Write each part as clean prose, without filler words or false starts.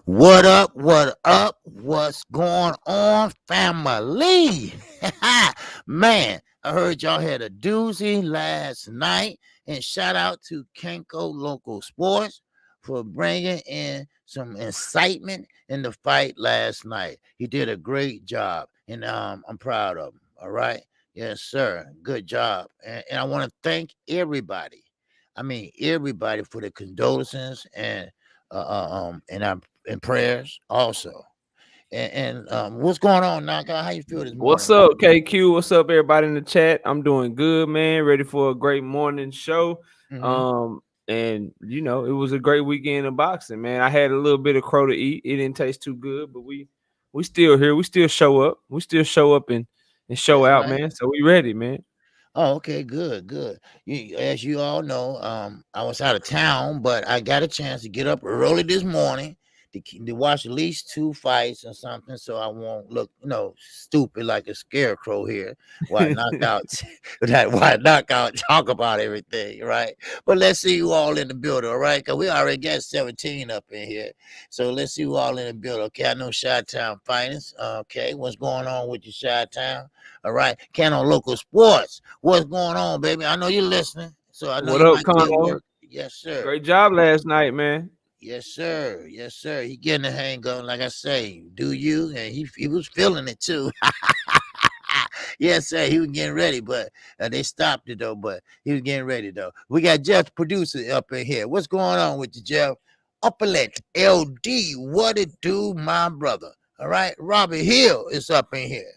What up? What up? What's going on, family? Man, I heard y'all had a doozy last night, and shout out to Kenko Local Sports for bringing in some incitement in the fight last night. He did a great job, and I'm proud of him. All right, yes, sir, good job, and I want to thank everybody. I mean, everybody for the condolences and prayers also. And what's going on, Knockout? How you feel this What's morning, up, brother? KQ? What's up, everybody in the chat? I'm doing good, man. Ready for a great morning show. Mm-hmm. And it was a great weekend of boxing, man. I had a little bit of crow to eat. It didn't taste too good, but we still here. We still show up. We still show up and show That's out, right. man. So we ready, man. Oh, okay, good, good. As you all know, I was out of town, but I got a chance to get up early this morning to watch at least two fights or something, so I won't look, stupid like a scarecrow here. Why knockout? Why knockout? Talk about everything, right? But let's see you all in the building, all right? Cause we already got 17 up in here, so let's see you all in the building. Okay, I know Chi-Town Finest. Okay, what's going on with your Chi-Town? All right, Cano Local Sports. What's going on, baby? I know you're listening, so I know What you up, might be at Cono? work. Yes, sir. Great job last night, man. Yes, sir. Yes, sir. He getting the hang of, like I say, do you? And he was feeling it too. Yes, sir. He was getting ready, but they stopped it though. But he was getting ready though. We got Jeff, producer, up in here. What's going on with you, Jeff? Upperlet LD. What it do, my brother? All right. Robbie Hill is up in here.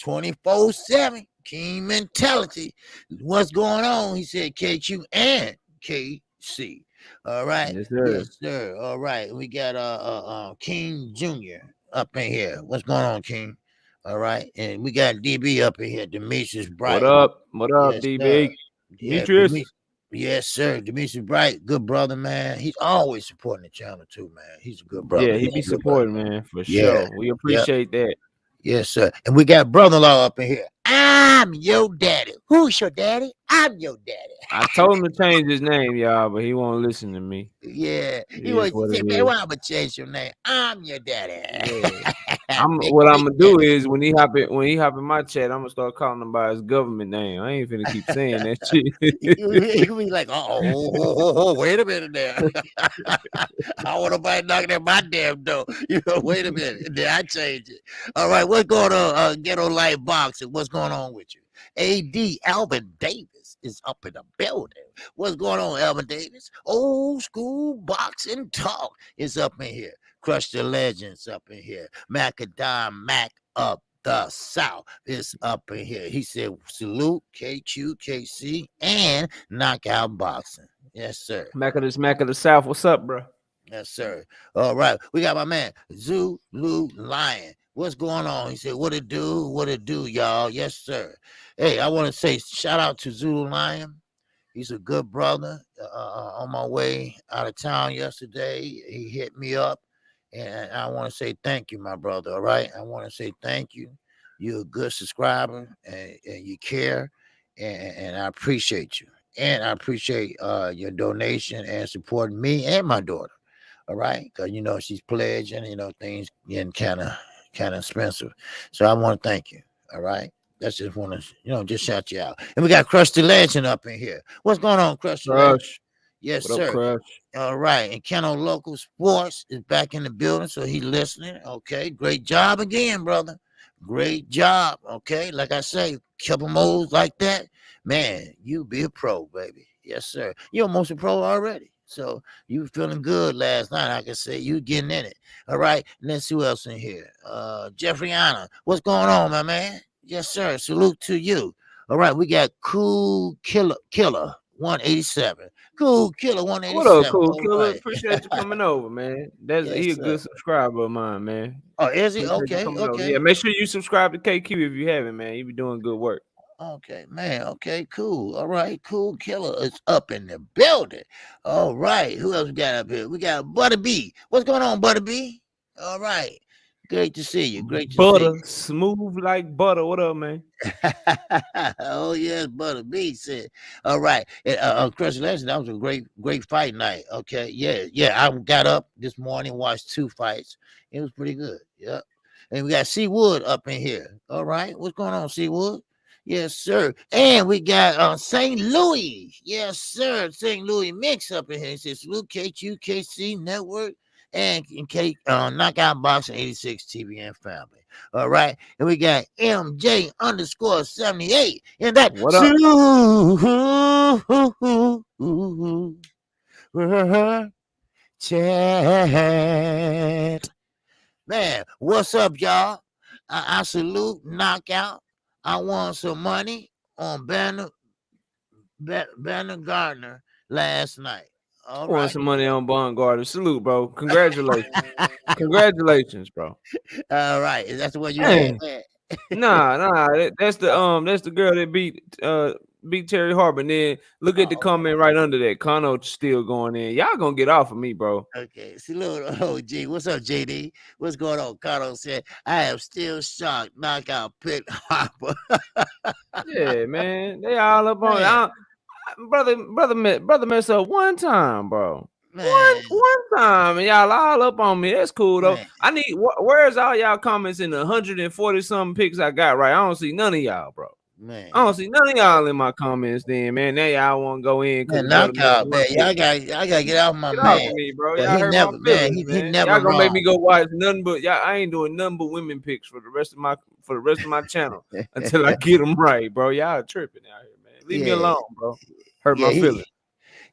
24/7. King mentality. What's going on? He said KQ and KC. All right. Yes, sir. Yes, sir. All right. We got King Jr. up in here. What's going on, King? All right. And we got DB up in here. Demetrius What Bright. up? What up, Yes, sir. DB? Yeah, Demetrius? Yes, sir. Demetrius Bright, good brother, man. He's always supporting the channel too, man. He's a good brother. Yeah, He's he be a good brother. supporting, man, for Yeah. sure. We Yep. appreciate that. Yes, sir. And we got brother-in-law up in here. I'm your daddy. Who's your daddy? I'm your daddy. I told him to change his name, y'all, but he won't listen to me. Yeah. It He is wants to what say, it man, is. why I'm gonna change your name? I'm your daddy. Yeah. Big What I'm Big gonna do Daddy. is when he hop in my chat, I'm gonna start calling him by his government name. I ain't finna keep saying that shit. He could be like, wait a minute there. I want nobody knocking at my damn door. Wait a minute. Then I change it. All right, what's going on? Ghetto Life Boxing. What's going on with you? AD Alvin Davis is up in the building. What's going on, Alvin Davis? Old school boxing talk is up in here. Crush the Legends up in here. Macadam Mac up the South is up in here. He said, salute Kqkc and Knockout Boxing. Yes, sir. Mac of the South. What's up, bro? Yes, sir. All right. We got my man, Zulu Lion. What's going on? He said, what it do? What it do, y'all? Yes, sir. Hey, I want to say shout out to Zulu Lion. He's a good brother. On my way out of town yesterday, he hit me up. And I want to say thank you, my brother. All right. I want to say thank you. You're a good subscriber and you care. And I appreciate you. And I appreciate your donation and supporting me and my daughter. All right, because she's pledging, things getting kind of expensive. So I want to thank you. All right. That's just want to, just shout you out. And we got Crush the Legend up in here. What's going on, Crush the Legend? Crush. Yes, What up, sir. Crush? All right. And Keno Local Sports is back in the building, so he's listening. Okay. Great job again, brother. Great job. Okay. Like I say, couple moves like that, man, you be a pro, baby. Yes, sir. You're almost a pro already. So you were feeling good last night. I can say you getting in it. All right. Let's see who else in here. Jeffrey Anna. What's going on, my man? Yes, sir. Salute to you. All right. We got Killer 187. Cool Killer What up, 187. cool All killer? right. Appreciate you coming over, man. Yes, He a sir. good subscriber of mine, man. Oh, is he? Appreciate you Okay. coming over. Yeah, Okay. make sure you subscribe to KQ if you haven't, man. You be doing good work. Okay, man. Okay, cool. All right, cool. Killer is up in the building. All right. Who else we got up here? We got Butter B. What's going on, Butter B? All right. Great to see you. Great to see Butter, smooth like butter. What up, man? you. Oh yes, Butter B said. All right. Congratulations. That was a great fight night. Okay. Yeah. I got up this morning, watched 2 fights. It was pretty good. Yep. And we got Seawood up in here. All right. What's going on, Seawood? Yes, sir. And we got St. Louis. Yes, sir. St. Louis Mix up in here. It says salute Kqkc Network and Knockout Boxing 86 TV and family. All right. And we got MJ underscore 78. And that What up? chat. Man, what's up, y'all? I salute Knockout. I won some money on Banner Gardner last night. All Want right. some money on Bond Garden. Salute, bro. Congratulations. Congratulations, bro. All right. That's what you had, Hey, man. nah. That's the girl that beat Terry Harper. And then look at the Oh, comment right under that. Kano still going in. Y'all gonna get off of me, bro. okay. See, little OG. What's up, JD? What's going on? Cardo said, I am still shocked. Knockout picked Harper. Yeah, man. They all up on it. Man, Brother mess up one time, bro. man, One time, and y'all all up on me. That's cool though. man, I need where's all y'all comments in the 140 something picks I got right? I don't see none of y'all, bro. man. I don't see none of y'all in my comments. Then, man, now y'all want to go in because Man, the brother missed knockout, one man. pick. I gotta get off my Get off man. of me, bro. But Y'all he hurt my never, man, feelings, he man. never Y'all gonna make me wrong. go watch nothing but y'all. I ain't doing nothing but women picks for the rest of my channel until I get them right, bro. Y'all tripping out here, man. Leave me Yeah, alone, bro. Hurt yeah, my feelings.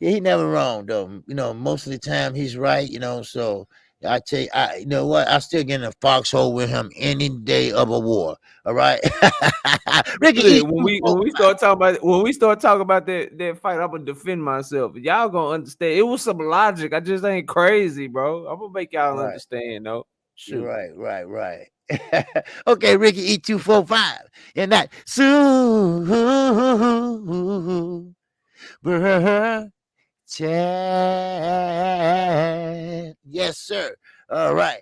he never wrong though. You know, most of the time he's right. You know, so I tell you, you know what? I still get in a foxhole with him any day of a war. All right, Ricky E Look, when two we four when we start talking about that fight, I'm gonna defend myself. Y'all gonna understand. It was some logic. I just ain't crazy, bro. I'm gonna make y'all five. Right, understand, though. you're Shoot. right. Okay, Ricky E245, and that Chat. Yes, sir. All right.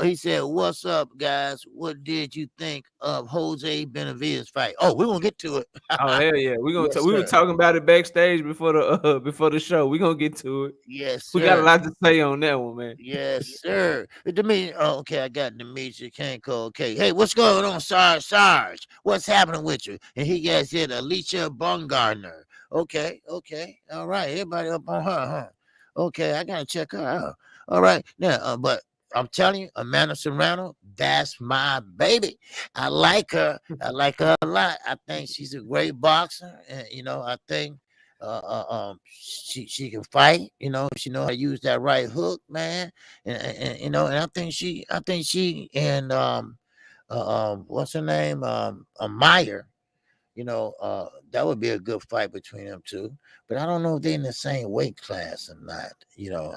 He said, "What's up, guys? What did you think of Jose Benavides fight?" Oh, we're gonna get to it. Oh hell yeah, Yes, we were sir. talking about it backstage before the show. We gonna get to it. Yes, We got a sir. lot to say on that one, man. Yes, sir. Oh, okay, I got Demetri Kanko. Okay. Hey, what's going on, Sarge? What's happening with you? And he guys said Alicia Baumgartner. Okay. All right. Everybody up on her, huh? Okay, I gotta check her out. All right. Now, but I'm telling you, Amanda Serrano, that's my baby. I like her. I like her a lot. I think she's a great boxer. And I think she can fight. She know how to use that right hook, man. And I think she and what's her name, Meyer. That would be a good fight between them two. But I don't know if they're in the same weight class or not.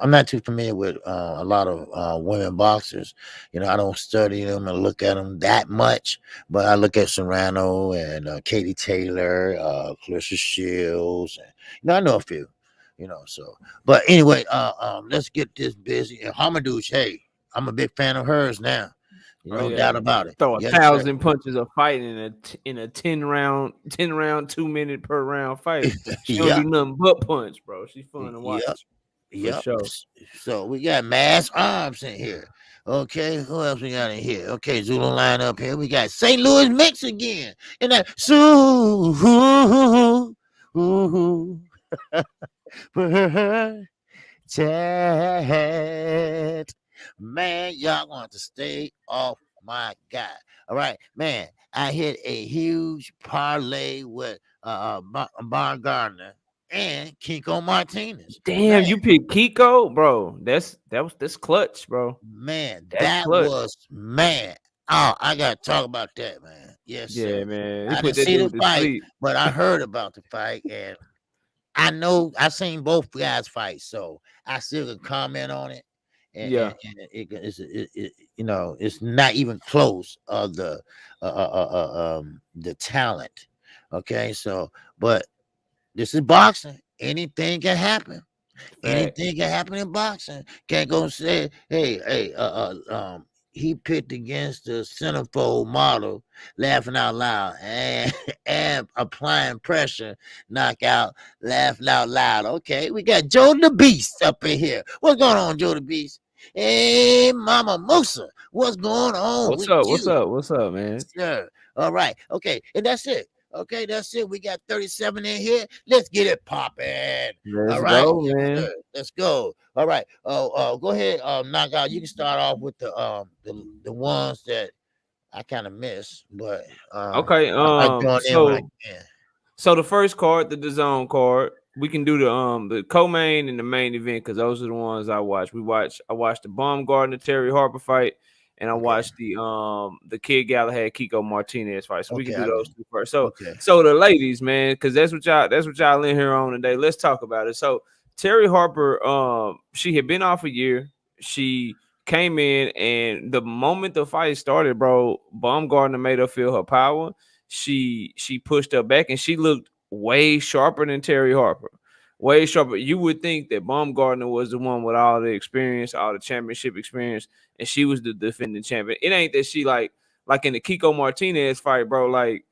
I'm not too familiar with a lot of women boxers. I don't study them and look at them that much, but I look at Serrano and Katie Taylor, Clarissa Shields, and I know a few. So. But anyway, let's get this busy. And Hamadouche, hey, I'm a big fan of hers now. Oh No yeah, doubt about it. throw a Yes, sir. thousand punches a fight in a 10 round 2 minute per round fight. She don't do Yep. nothing but punch, bro. She's fun to watch Yep. for Yep. sure. So we got mass arms in here. Okay, who else we got in here? Okay, Zulu line up here. We got St. Louis Mix again. And that chat. Man, y'all want to stay off my guy. All right, man. I hit a huge parlay with Bar Gardner and Kiko Martinez. Damn, Man, you picked Kiko, bro. That's clutch, bro. man, That's that clutch. was man. Oh, I gotta talk about that, man. Yes, sir. Yeah, man. He I put didn't that see the dude to fight, sleep. but I heard about the fight, and I know I seen both guys fight, so I still can comment on it. Yeah. And it's not even close of the talent. Okay, so but this is boxing. Anything can happen. Fact. Anything can happen in boxing. Can't go say, hey, he picked against the centerfold model, laughing out loud, and applying pressure, knockout, laughing out loud. Okay, we got Joe the Beast up in here. What's going on, Joe the Beast? Hey, Mama Musa, what's going on What's with up? What's you? up? What's up, man? Sir. All right. Okay. And that's it. Okay. That's it. We got 37 in here. Let's get it popping. Let's All right. go, Yes, man. sir. Let's go. All right. Go ahead. Knockout. You can start off with the ones that I kind of miss, but Okay. I join in when I can. So the first card, the DAZN card, we can do the co-main and the main event because those are the ones I watch. I watched the Baumgartner Terry Harper fight, and I Okay. watched the Kid Galahad Kiko Martinez fight. So we can Okay. do those two first. So Okay. so the ladies, man, because that's what y'all in here on today. Let's talk about it. So Terry Harper, she had been off a year. She came in, and the moment the fight started, bro, Baumgartner made her feel her power. She pushed her back, and she looked way sharper than Terry Harper. Way sharper. You would think that Baumgartner was the one with all the experience, all the championship experience, and she was the defending champion. It ain't that she like in the Kiko Martinez fight, bro. Like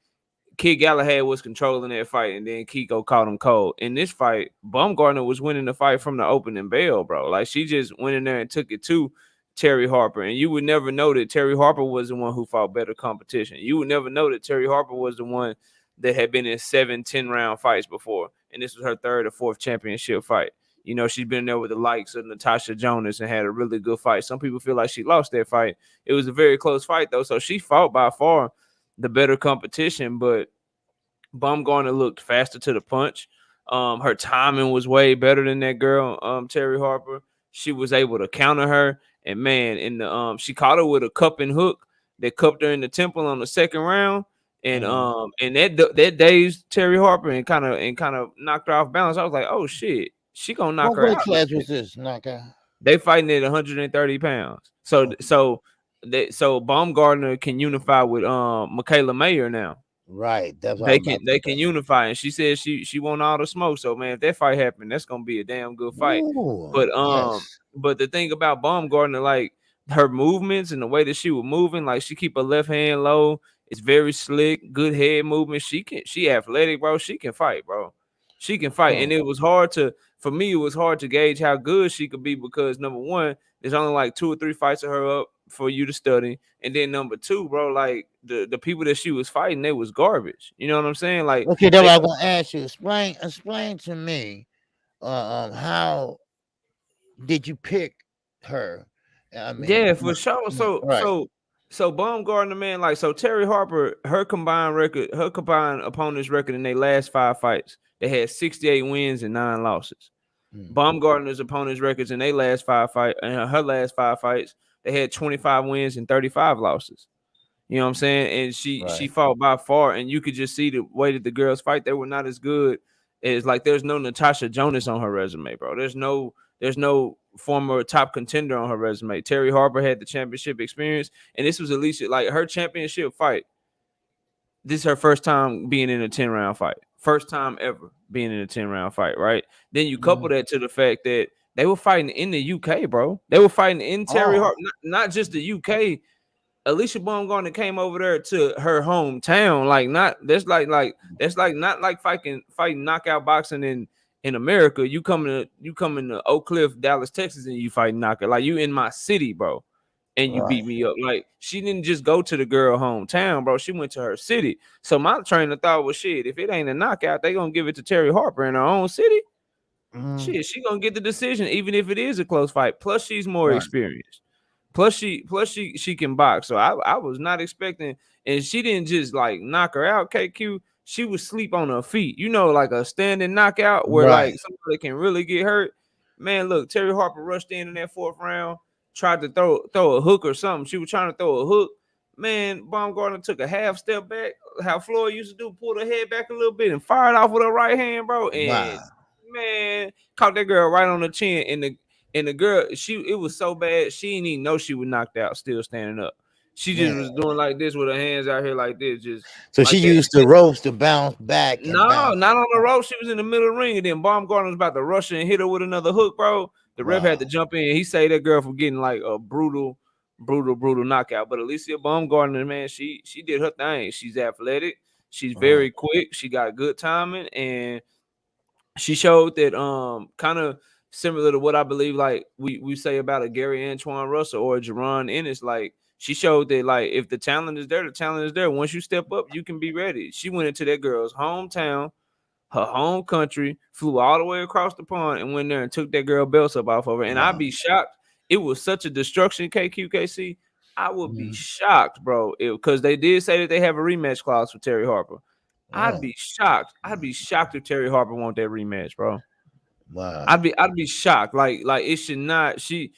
Kid Galahad was controlling that fight, and then Kiko caught him cold. In this fight, Baumgartner was winning the fight from the opening bell, bro. Like she just went in there and took it to Terry Harper, and you would never know that Terry Harper was the one who fought better competition. You would never know that Terry Harper was the one that had been in 7-10 round fights before, and this was her third or fourth championship fight. You know, she's been there with the likes of Natasha Jonas and had a really good fight. Some people feel like she lost that fight. It was a very close fight, though, so she fought by far the better competition, but Baumgartner looked faster to the punch. Her timing was way better than that girl, Terry Harper. She was able to counter her, and man, in the she caught her with a cupping hook that cupped her in the temple on the second round, and that dazed Terry Harper and kind of knocked her off balance. I was like, oh shit, she gonna knock What her weight out. Like class was this, knockout? they fighting at 130 pounds. So Baumgartner can unify with Michaela Mayer now. Right. That's what I They was can about to they can say. unify, and she said she want all the smoke. So man, if that fight happened, that's gonna be a damn good fight. Ooh, But yes. but the thing about Baumgartner, like her movements and the way that she was moving, like she keep her left hand low. It's very slick, good head movement. She athletic, bro. She can fight, bro. She can fight, Hmm. and it was hard to for me. It was hard to gauge how good she could be because number one, there's only like 2 or 3 fights of her up for you to study. And then number two, bro, like the people that she was fighting, they was garbage. You know what I'm saying? Like Okay, that's they what I'm gonna ask you. Explain to me how did you pick her? I mean, yeah, for sure. right. So Baumgartner, man, like so Terry Harper, her combined opponents record in their last 5 fights, they had 68 wins and 9 losses. Hmm. Baumgartner's opponents records in their last 5 fight and her last 5 fights, they had 25 wins and 35 losses. You know what I'm saying? And she Right. fought by far, and you could just see the way that the girls fight. They were not as good as like there's no Natasha Jonas on her resume, bro. There's no former top contender on her resume. Terry Harper had the championship experience, and this was at least like her championship fight. This is her first time being in a 10 round fight. First time ever being in a 10 round fight, right? Then you couple Mhm. that to the fact that they were fighting in the UK, bro. They were fighting in Terry Oh, Harper, not just the UK. Alicia Baumgartner came over there to her hometown. Like not that's like not like fighting knockout boxing in America. You coming to Oak Cliff, Dallas, Texas, and you fight knockout. Like you in my city, bro, and you right. beat me up. Like she didn't just go to the girl hometown, bro. She went to her city. So my trainer thought, well, shit, if it ain't a knockout, they gonna give it to Terry Harper in her own city. Mhm. Shit, she gonna get the decision, even if it is a close fight. Plus, she's more Right. experienced. Plus she can box. So I was not expecting, and she didn't just like knock her out. KQ, she would sleep on her feet. You know, like a standing knockout where Right. like somebody can really get hurt. Man, look, Terry Harper rushed in that fourth round, tried to throw a hook or something. She was trying to throw a hook. Man, Baumgartner took a half step back, how Floyd used to do, pulled her head back a little bit and fired off with her right hand, bro. And Wow. man, caught that girl right on the chin. And the girl, it was so bad, she didn't even know she was knocked out, still standing up. She just Man. was doing like this with her hands out here like this, just So she like that. used the ropes to bounce back and No, bounce. not on the rope. She was in the middle of the ring, and then Baumgartner was about to rush her and hit her with another hook, bro. The ref had Wow. to jump in. He saved that girl from getting like a brutal brutal knockout. But Alicia Baumgardner, man, she did her thing. She's athletic. She's Uh-huh. very quick. She got good timing, and she showed that kind of similar to what I believe like we say about a Gary Antoine Russell or a Jerron Ennis. Like she showed that like if the talent is there, the talent is there. Once you step up, you can be ready. She went into that girl's hometown, her home country, flew all the way across the pond and went there and took that girl belts up off of her. And I'd Wow. be shocked. It was such a destruction, Kqkc. I would be Mhm. shocked, bro, because they did say that they have a rematch clause for Terry Harper. I'd Oh, be shocked. I'd be shocked if Terry Harper want that rematch, bro. wow. I'd be shocked. Like it should not. She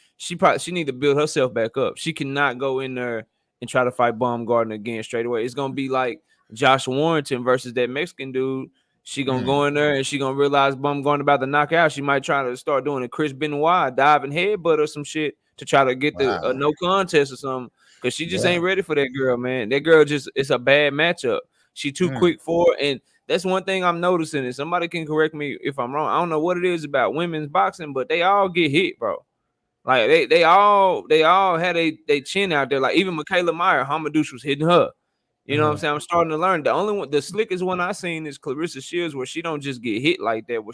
need to build herself back up. She cannot go in there and try to fight Baumgartner again straight away. It's gonna be like Josh Warrington versus that Mexican dude. She gonna Mm. go in there and she gonna realize Baumgartner about to knock out. She might try to start doing a Chris Benoit diving headbutt or some shit to try to get the Wow. no contest or something. Cause she just Yeah. ain't ready for that girl, man. That girl just it's a bad matchup. She too Mm. quick for her, and that's one thing I'm noticing. And somebody can correct me if I'm wrong. I don't know what it is about women's boxing, but they all get hit, bro. Like they all had they chin out there. Like even Michaela Meyer, Hamadouche was hitting her. You know what I'm Mhm. saying? I'm starting to learn. The only one, the slickest one I seen is Clarissa Shields, where she don't just get hit like that, where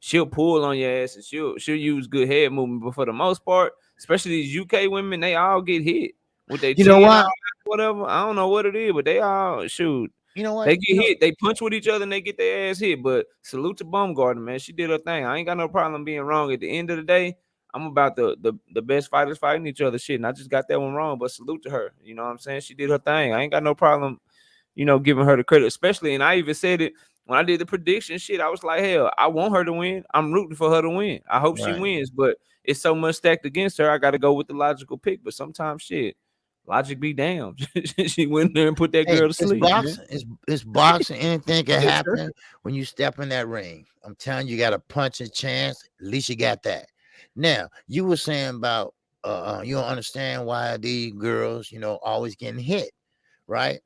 she'll pull on your ass and she'll use good head movement. But for the most part, especially these UK women, they all get hit with their You know chin out, what? whatever. I don't know what it is, but they all shoot. You know what? They get hit, they punch with each other, and they get their ass hit. But salute to Baumgartner, man. She did her thing. I ain't got no problem being wrong. At the end of the day, I'm about the best fighters fighting each other. Shit, and I just got that one wrong. But salute to her. You know what I'm saying? She did her thing. I ain't got no problem, giving her the credit, especially. And I even said it when I did the prediction shit. I was like, hell, I want her to win. I'm rooting for her to win. I hope she Right. wins, but it's so much stacked against her. I got to go with the logical pick. But sometimes shit, logic be damned. She went there and put that Hey, girl to it's sleep, man. boxing. It's boxing. Anything can Yes, sir. happen when you step in that ring. I'm telling you, you got a punching chance. At least you got that. Now, you were saying about you don't understand why these girls, always getting hit, right?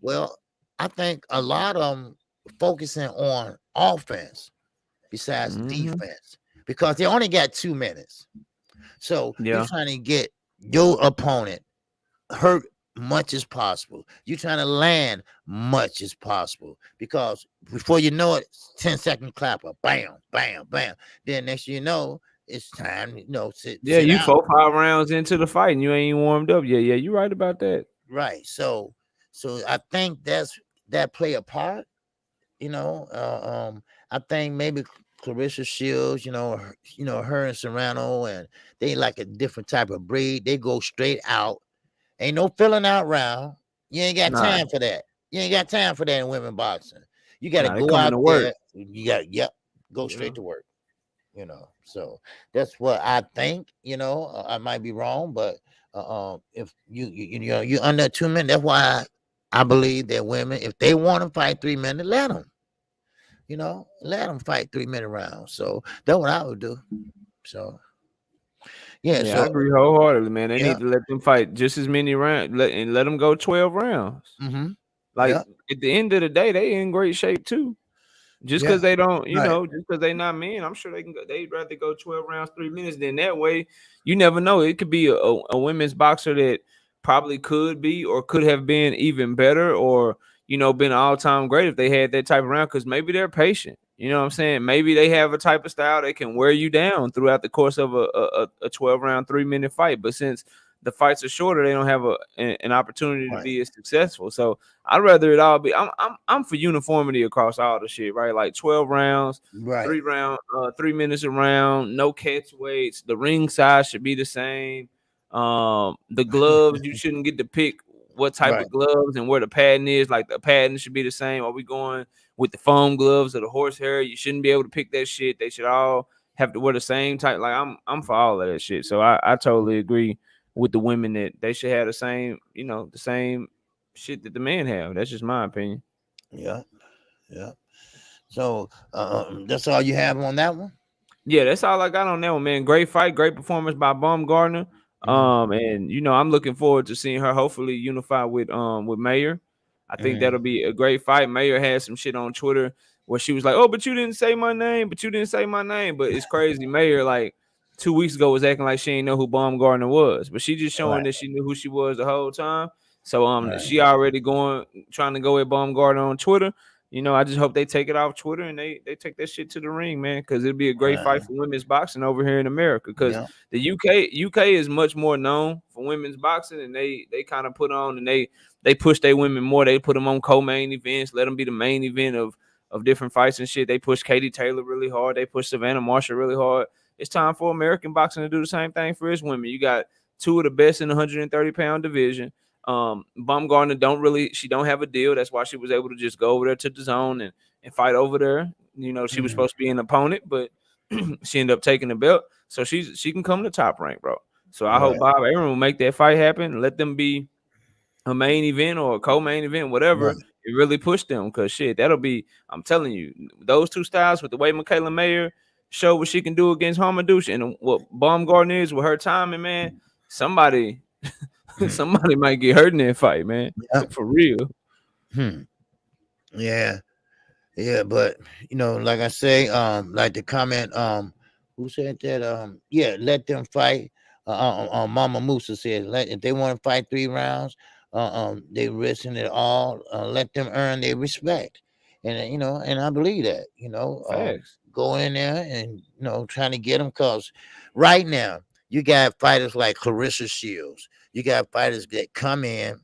Well, I think a lot of them focusing on offense besides Mhm. defense because they only got 2 minutes. So you're Yeah. trying to get your opponent hurt much as possible. You're trying to land much as possible because before you know it, 10-second clapper, bam, bam, bam. Then next you know, it's time, Yeah, sit you down. 4, 5 rounds into the fight and you ain't even warmed up. Yeah, you right about that. Right. So I think that play a part, I think maybe Clarissa Shields, her and Serrano, and they like a different type of breed. They go straight out. Ain't no filling out round. You ain't got Nah, time for that. You ain't got time for that in women boxing. You got to they go coming out to work. there. You got, yep, go Yeah. straight to work. So that's what I think. I might be wrong, but if you're under 2 minutes, that's why I believe that women, if they want to fight 3 minutes, let them. Let them fight 3 minute rounds. So that's what I would do. So yeah. Yeah, I So agree wholeheartedly, man. They yeah. need to let them fight just as many rounds and let them go 12 rounds. Mm-hmm. Like Yeah. at the end of the day, they in great shape too. Just Yeah. because they don't, Right. just because they not men, I'm sure they can go. They'd rather go 12 rounds, 3 minutes. Then that way, you never know. It could be a women's boxer that probably could be or could have been even better, or been all time great if they had that type of round. Because maybe they're patient. You know what I'm saying? Maybe they have a type of style that can wear you down throughout the course of a 12 round, 3 minute fight. But since the fights are shorter, they don't have an opportunity to Right. be as successful. So I'd rather it all be. I'm for uniformity across all the shit, right? Like 12 rounds, Right. 3 minutes a round, no catch weights. The ring size should be the same. The gloves, you shouldn't get to pick what type Right. of gloves and where the padding is. Like the padding should be the same. Are we going with the foam gloves or the horsehair? You shouldn't be able to pick that shit. They should all have to wear the same type. Like I'm for all of that shit. So I totally agree with the women that they should have the same, the same shit that the men have. That's just my opinion. Yeah. Yeah. So that's all you have on that one. Yeah, that's all I got on that one, man. Great fight, great performance by Baumgartner. Mm-hmm. And I'm looking forward to seeing her hopefully unify with Mayer. I think Mm-hmm. that'll be a great fight. Mayer had some shit on Twitter where she was like, "Oh, but you didn't say my name, but you didn't say my name." But it's crazy, Mayer. Like 2 weeks ago was acting like she ain't know who Baumgartner was, but she just showing Right, that she knew who she was the whole time. So right, she already trying to go at Baumgartner on Twitter. I just hope they take it off Twitter and they take that shit to the ring, man, because it'd be a great fight right. for women's boxing over here in America. Because Yeah, the UK is much more known for women's boxing, and they kind of put on and they push their women more. They put them on co-main events, let them be the main event of different fights and shit. They push Katie Taylor really hard. They push Savannah Marshall really hard. It's time for American boxing to do the same thing for its women. You got two of the best in the 130-pound division. Baumgartner she don't have a deal. That's why she was able to just go over there to the zone and fight over there. She was mhm, supposed to be an opponent, but she ended up taking the belt. So she can come to Top Rank, bro. So I hope right, Bob Arum will make that fight happen. Let them be a main event or a co-main event, whatever. right. It really pushed them because shit, that'll be. I'm telling you, those two styles with the way Michaela Mayer show what she can do against Harmadouche and what Baumgartner is with her timing, man. Somebody, Mhm. somebody might get hurt in that fight, man. Yeah. For real. Hmm. Yeah. Yeah, but like I say, like the comment, who said that? Yeah, let them fight. Mama Musa said, let if they want to fight 3 rounds, they risking it all. Let them earn their respect, and and I believe that. Facts. Go in there and trying to get them, cause right now you got fighters like Clarissa Shields. You got fighters that come in,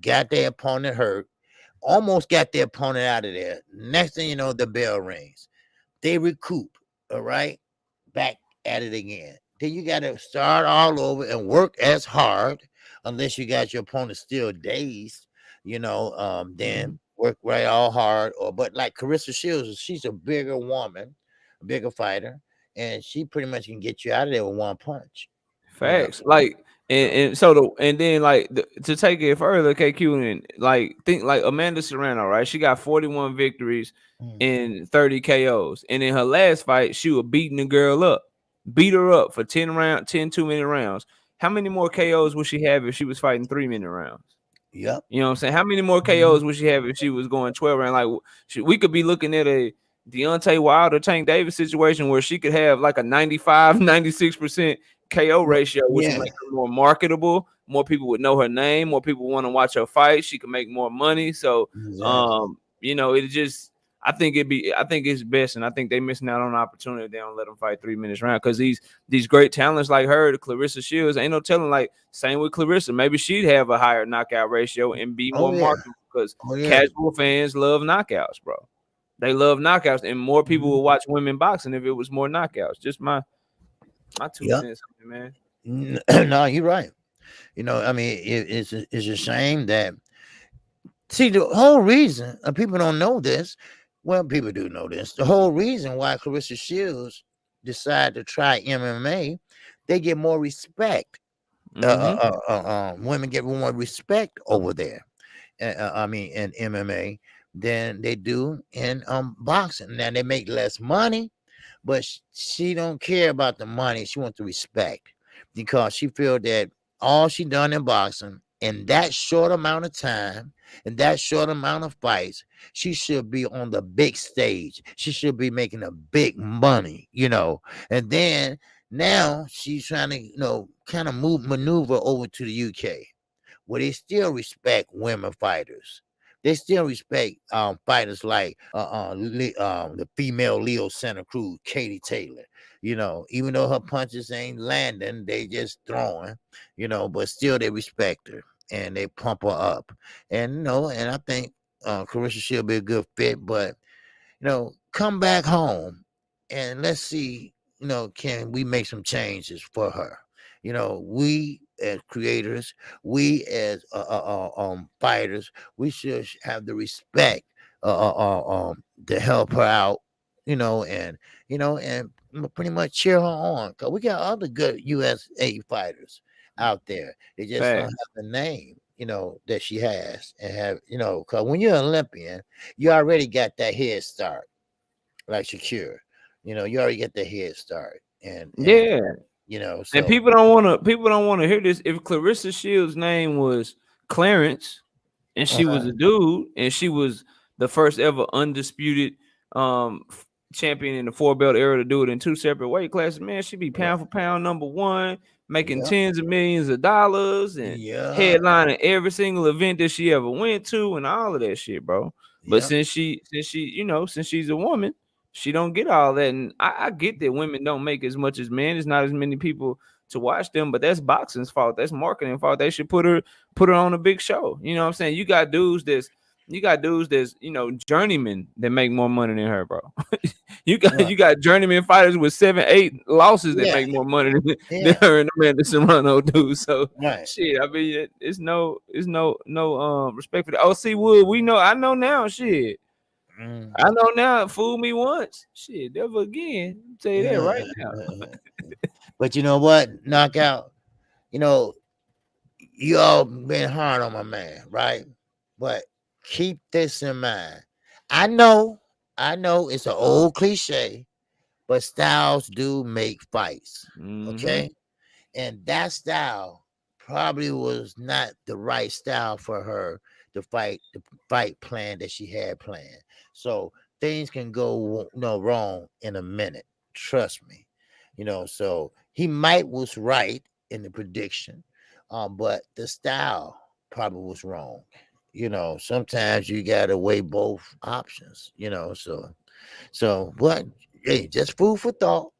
got their opponent hurt, almost got their opponent out of there. Next thing you know, the bell rings. They recoup, all right, back at it again. Then you got to start all over and work as hard, unless you got your opponent still dazed, then Mhm. work right all hard. But like Carissa Shields, she's a bigger woman, a bigger fighter, and she pretty much can get you out of there with one punch, you know. Facts. Like So, and then like to take it further, KQ, and like think like Amanda Serrano, right? She got 41 victories mm, and 30 KOs. And in her last fight, she was beating the girl up, beat her up for 10 2-minute rounds. How many more KOs would she have if she was fighting 3-minute rounds? yep. You know what I'm saying? How many more Mhm. KOs would she have if she was going 12 round? Like we could be looking at a Deontay Wilder Tank Davis situation where she could have like a 95, 96% KO ratio, which would Yeah, make her more marketable. More people would know her name. More people want to watch her fight. She can make more money. So, exactly. it just I think it's best, and I think they missing out on an opportunity if they don't let them fight 3 minutes round because these great talents like her, Clarissa Shields, ain't no telling. Like same with Clarissa, maybe she'd have a higher knockout ratio and be Oh more yeah. marketable because Oh yeah. casual fans love knockouts, bro. They love knockouts, and more people Mhm. will watch women boxing if it was more knockouts. Just my two Yep. cents, man. No, you're right. I mean, it's a shame that, see, the whole reason, people don't know this. Well, people do know this. The whole reason why Clarissa Shields decided to try MMA, they get more respect. Mm-hmm. Women get more respect over there. I mean, in MMA than they do in boxing. Now they make less money, but she don't care about the money. She wants the respect because she feel that all she done in boxing in that short amount of time, in that short amount of fights, she should be on the big stage. She should be making a big money. And then now she's trying to, kind of maneuver over to the UK, where they still respect women fighters. They still respect fighters like the female Leo Santa Cruz, Katie Taylor. Even though her punches ain't landing, they just throwing. But still they respect her and they pump her up. And and I think Carissa should be a good fit, but come back home and let's see, can we make some changes for her? We as creators, we as fighters, we should have the respect to help her out, and pretty much cheer her on. Cause we got other good USA fighters out there. They just don't Fact. have the name, that she has, and have, cause when you're an Olympian, you already got that head start, like Shakira. You already get the head start, and Yeah. And so people don't want to hear this. If Clarissa Shields' name was Clarence and she was uh-huh, a dude and she was the first ever undisputed um champion in the 4 belt era to do it in 2 separate weight classes, man, she be Right. pound for pound #1, making Yep. tens of millions of dollars and Yep. headlining every single event that she ever went to and all of that shit, bro. But Yep. since she's a woman, she don't get all that. And I get that women don't make as much as men. There's not as many people to watch them, but that's boxing's fault. That's marketing fault. They should put her on a big show. You know what I'm saying? You got dudes that's journeymen that make more money than her, bro. you got Right. you got journeyman fighters with 7-8 losses that Yeah. make more money than Yeah. her and Amanda Serrano do. So Right. shit, I mean, it's no respect for the OC Wood. I know now. Shit, Mm. I know now. Fool me once, shit, never again. I'll tell you that Yeah. right now. But you know what, Knockout? You know, you all been hard on my man, right? But keep this in mind. I know it's an old cliche, but styles do make fights. Mm-hmm. Okay. And that style probably was not the right style for her to fight the fight plan that she had planned. So things can go wrong in a minute. Trust me. So he might was right in the prediction, but the style probably was wrong. Sometimes you gotta weigh both options. But hey, just food for thought.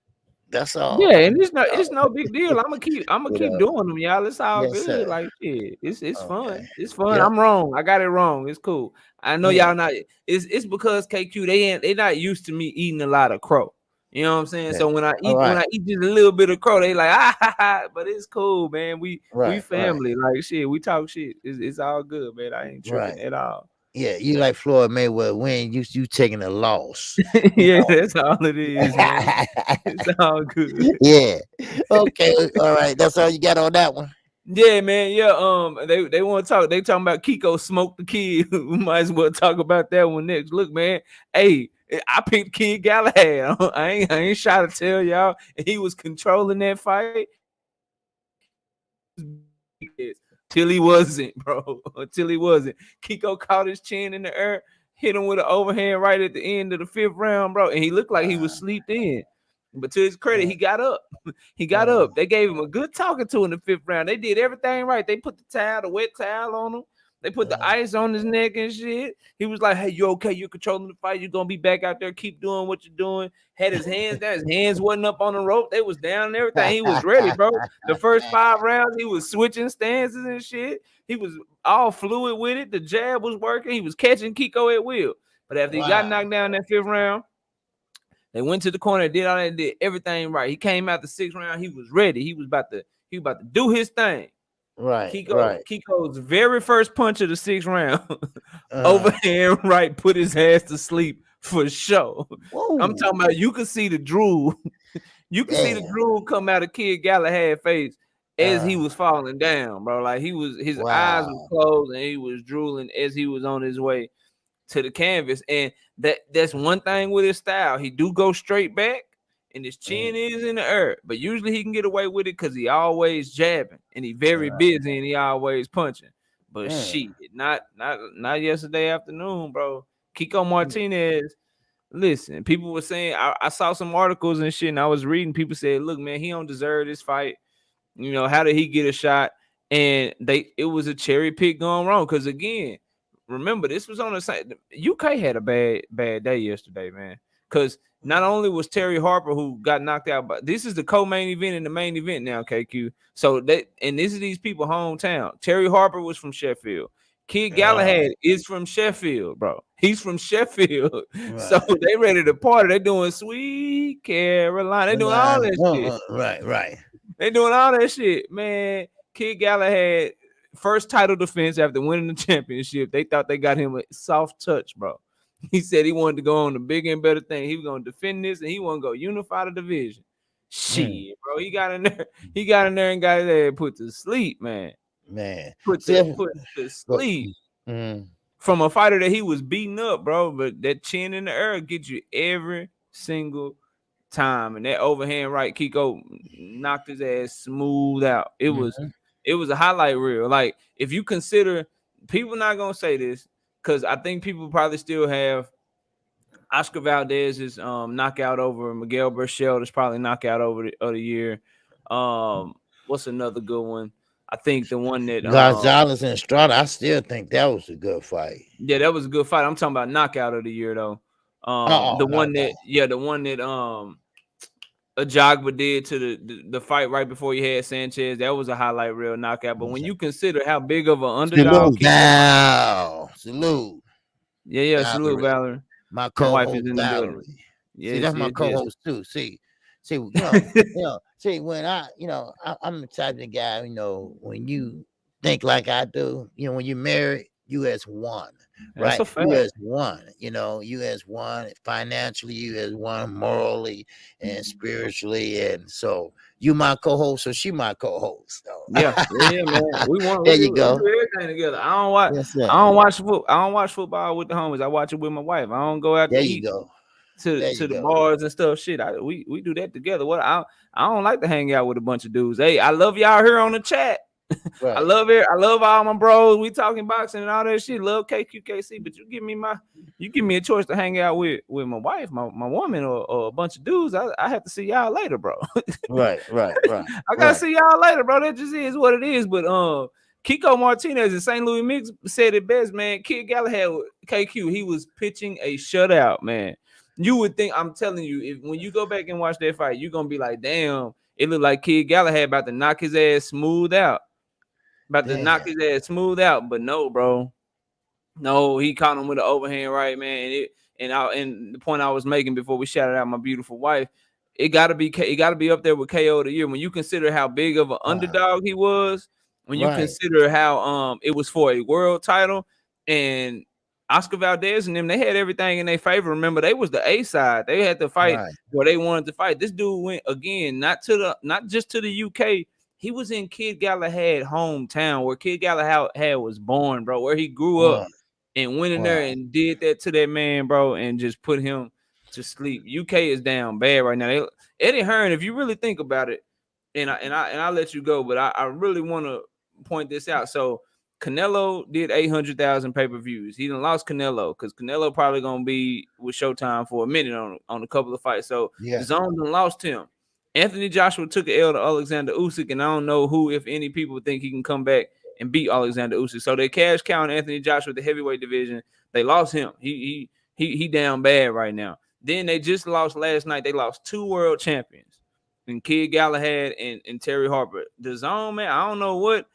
That's all. Yeah, and it's no big deal. I'm gonna keep You doing them, y'all. It's all Yes, good. sir. Like shit. It's Okay. fun. It's fun. Yep. I'm wrong. I got it wrong. It's cool. I know Yeah. y'all not. It's because KQ they not used to me eating a lot of crow. You know what I'm saying? Okay. So when I All eat when right. I eat just a little bit of crow, they like but it's cool, man. We Right. Right. family. Like shit. We talk shit. It's all good, man. I ain't tripping Right. at all. Yeah. You like Floyd Mayweather when you taking a loss. You Yeah, know. that's all it is, man. It's all good. Yeah. Okay. All right. That's all you got on that one. Yeah, man. Yeah. They want to talk. They talking about Kiko smoked the kid. We might as well talk about that one next. Look, man. Hey, I picked Kid Galahad. I ain't shy to tell y'all. He was controlling that fight. Till he wasn't, bro. Until he wasn't. Kiko caught his chin in the air, hit him with an overhand right at the end of the 5th round, bro. And he looked like he was sleeped in. But to his credit, he got up. He got up. They gave him a good talking to in the 5th round. They did everything right. They put the wet towel on him. They put the ice on his neck and shit. He was like, hey, you okay? You're controlling the fight. You're going to be back out there. Keep doing what you're doing. Had his hands down. His hands wasn't up on the rope. They was down and everything. He was ready, bro. The first 5 rounds, he was switching stances and shit. He was all fluid with it. The jab was working. He was catching Kiko at will. But after he got knocked down that 5th round, they went to the corner, did all that, did everything right. He came out the 6th round. He was ready. He was about to do his thing. Right. Kiko's very first punch of the 6th round, overhand right, put his ass to sleep for sure. Whoa. I'm talking about you could see the drool. You could see the drool come out of Kid Galahad's face as he was falling down, bro. Like his eyes were closed and he was drooling as he was on his way to the canvas. And that's one thing with his style. He do go straight back and his chin is in the air, but usually he can get away with it because he always jabbing and he very busy and he always punching. But shit, not yesterday afternoon, bro. Kiko Martinez, listen, people were saying, I saw some articles and shit, and I was reading, people said, look, man, he don't deserve this fight. How did he get a shot? And it was a cherry pick going wrong. Because again, remember, this was on the side. UK had a bad day yesterday, man. Because not only was Terry Harper who got knocked out, but this is the co-main event and the main event now, KQ. So this is these people hometown. Terry Harper was from Sheffield. Kid Galahad is from Sheffield, bro. He's from Sheffield. Right. So they ready to party. They doing Sweet Caroline. They doing all that shit. Right. They doing all that shit, man. Kid Galahad, first title defense after winning the championship. They thought they got him a soft touch, bro. He said he wanted to go on the bigger and better thing. He was going to defend this, and he want to go unify the division. Shit, bro. He got in there. He got in there and got his ass put to sleep, man. Put to sleep. From a fighter that he was beating up, bro. But that chin in the air gets you every single time. And that overhand right, Kiko knocked his ass smooth out. It was a highlight reel. Like, if you consider, people not gonna say this, because I think people probably still have Oscar Valdez's knockout over Miguel Berchelt is probably knockout over of the year. What's another good one? I think the one that Gonzalez and Estrada, I still think that was a good fight. yeah, that was a good fight. I'm talking about knockout of the year though. Oh, The no, one no. that Ajagba did to the fight right before he had Sanchez, that was a highlight reel knockout. But when you consider how big of an underdog Salute Kiko, now. Salute. yeah, salute Valerie. Valerie. My My wife is co-host in the building. Valerie. See, Yes, that's my yes, yes. co-host too. See, see, when I'm the type of guy, when you think like I do, when you married, you as one, That's right? a You fact. as one, you as one financially, you as one morally and spiritually, and so you my co-host, so she my co-host. So Yeah, yeah, man. there you We go. do everything together. Yes, sir. I don't watch football with the homies. I watch it with my wife. I don't go out to There you eat go. to There you the go. bars and stuff. Shit, we do that together. I don't like to hang out with a bunch of dudes. Hey, I love y'all here on the chat. I Right. love it. I love all my bros. We talking boxing and all that shit. Love Kqkc, but you give me a choice to hang out with my wife, my woman, or a bunch of dudes. I have to see y'all later, bro. Right. I gotta Right. see y'all later, bro. That just is what it is. But Kiko Martinez in St. Louis Mix said it best, man. Kid Galahad with KQ, he was pitching a shutout, man. You would think, I'm telling you, if when you go back and watch that fight, you're gonna be like, damn, it looked like Kid Galahad about to knock his ass smooth out. About to knock Damn. his ass smooth out, but no, bro. No, he caught him with an overhand right, man. And the point I was making before we shouted out my beautiful wife, it gotta be up there with KO of the year. When you consider how big of an Wow. underdog he was, when you Right. consider how it was for a world title, and Oscar Valdez and them, they had everything in their favor. Remember, they was the A side. They had to fight Right. where they wanted to fight. This dude went again, not just to the UK. He was in Kid Galahad hometown, where Kid Galahad was born, bro, where he grew up, Wow. and went in there Wow. and did that to that man, bro, and just put him to sleep. UK is down bad right now. Eddie Hearn, if you really think about it, and I'll let you go, but I really want to point this out. So Canelo did 800,000 pay-per-views. He done lost Canelo because Canelo probably gonna be with Showtime for a minute on a couple of fights. So Yeah. the zone done lost him. Anthony Joshua took an L to Alexander Usyk, and I don't know who, if any, people think he can come back and beat Alexander Usyk. So they cash count Anthony Joshua the heavyweight division. They lost him. He down bad right now. Then they just lost last night. They lost two world champions, and Kid Galahad and Terry Harper. The zone, man. I don't know what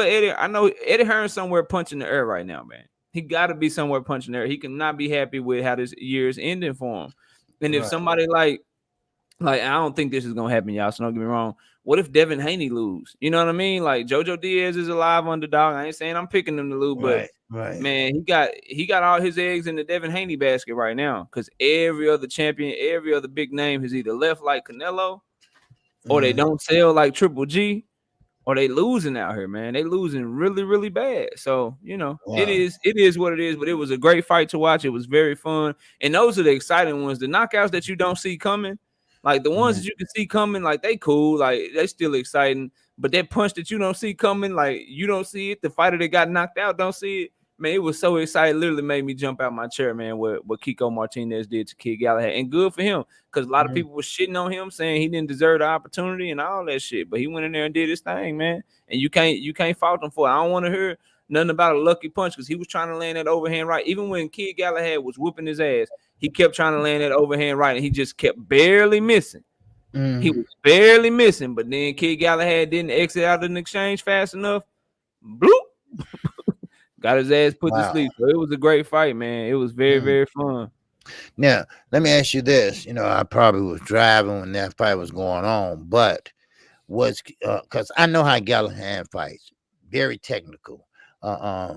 Eddie. I know Eddie Hearn's somewhere punching the air right now, man. He got to be somewhere punching the air. He cannot be happy with how this year is ending for him. And if Right. somebody like, I don't think this is gonna happen, y'all. So don't get me wrong. What if Devin Haney lose? You know what I mean? Like JoJo Diaz is a live underdog. I ain't saying I'm picking them to lose, but Right. Right. man, he got all his eggs in the Devin Haney basket right now. Because every other champion, every other big name has either left like Canelo, or they don't sell like Triple G, or they losing out here, man. They losing really, really bad. So, Wow. it is what it is, but it was a great fight to watch. It was very fun. And those are the exciting ones. The knockouts that you don't see coming, like the ones that you can see coming, like they cool, like they still exciting. But that punch that you don't see coming, like you don't see it. The fighter that got knocked out don't see it. Man, it was so exciting. Literally made me jump out my chair, man, what Kiko Martinez did to Kid Galahad. And good for him, because a lot of people were shitting on him, saying he didn't deserve the opportunity and all that shit. But he went in there and did his thing, man. And you can't fault him for it. I don't want to hear nothing about a lucky punch, because he was trying to land that overhand right. Even when Kid Galahad was whooping his ass, he kept trying to land that overhand right, and he just kept barely missing. He was barely missing, but then Kid Galahad didn't exit out of an exchange fast enough. Bloop. Got his ass put to Wow. sleep. So it was a great fight, man. It was very, very fun. Now, let me ask you this. I probably was driving when that fight was going on, but was because I know how Galahad fights. Very technical, very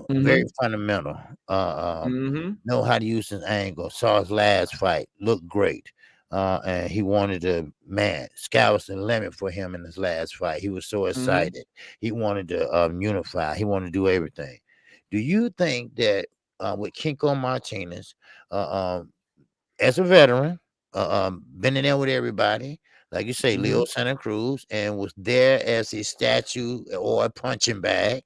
Mm-hmm. fundamental. Mm-hmm. Know how to use his angle. Saw his last fight, looked great. And he wanted to, sky was the limit for him in his last fight. He was so Mm-hmm. excited. He wanted to unify. He wanted to do everything. Do you think that with Kiko Martinez, as a veteran, been in there with everybody, like you say, Mm-hmm. Leo Santa Cruz, and was there as a statue or a punching bag,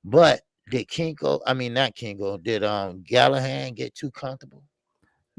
but did Kinko, I mean not Kinko, did Galahad get too comfortable?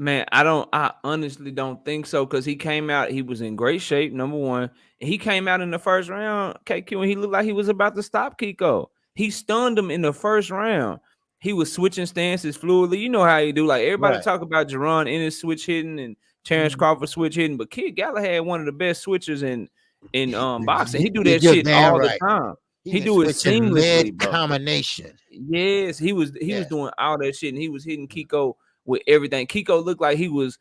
Man, I honestly don't think so because he came out, he was in great shape, number one. And he came out in the first round, KQ, and he looked like he was about to stop Kiko. He stunned him in the first round. He was switching stances fluidly. You know how he do. Like everybody Right. talk about Jerron Ennis switch hitting and Terrence Mhm. Crawford switch hitting, but Kid Galahad one of the best switchers in boxing. He do You're that just shit damn all the right. time. He He can do it switch in seamlessly, mid bro. combination. Yes, he was Yes. doing all that shit, and he was hitting Kiko with everything. Kiko looked like he was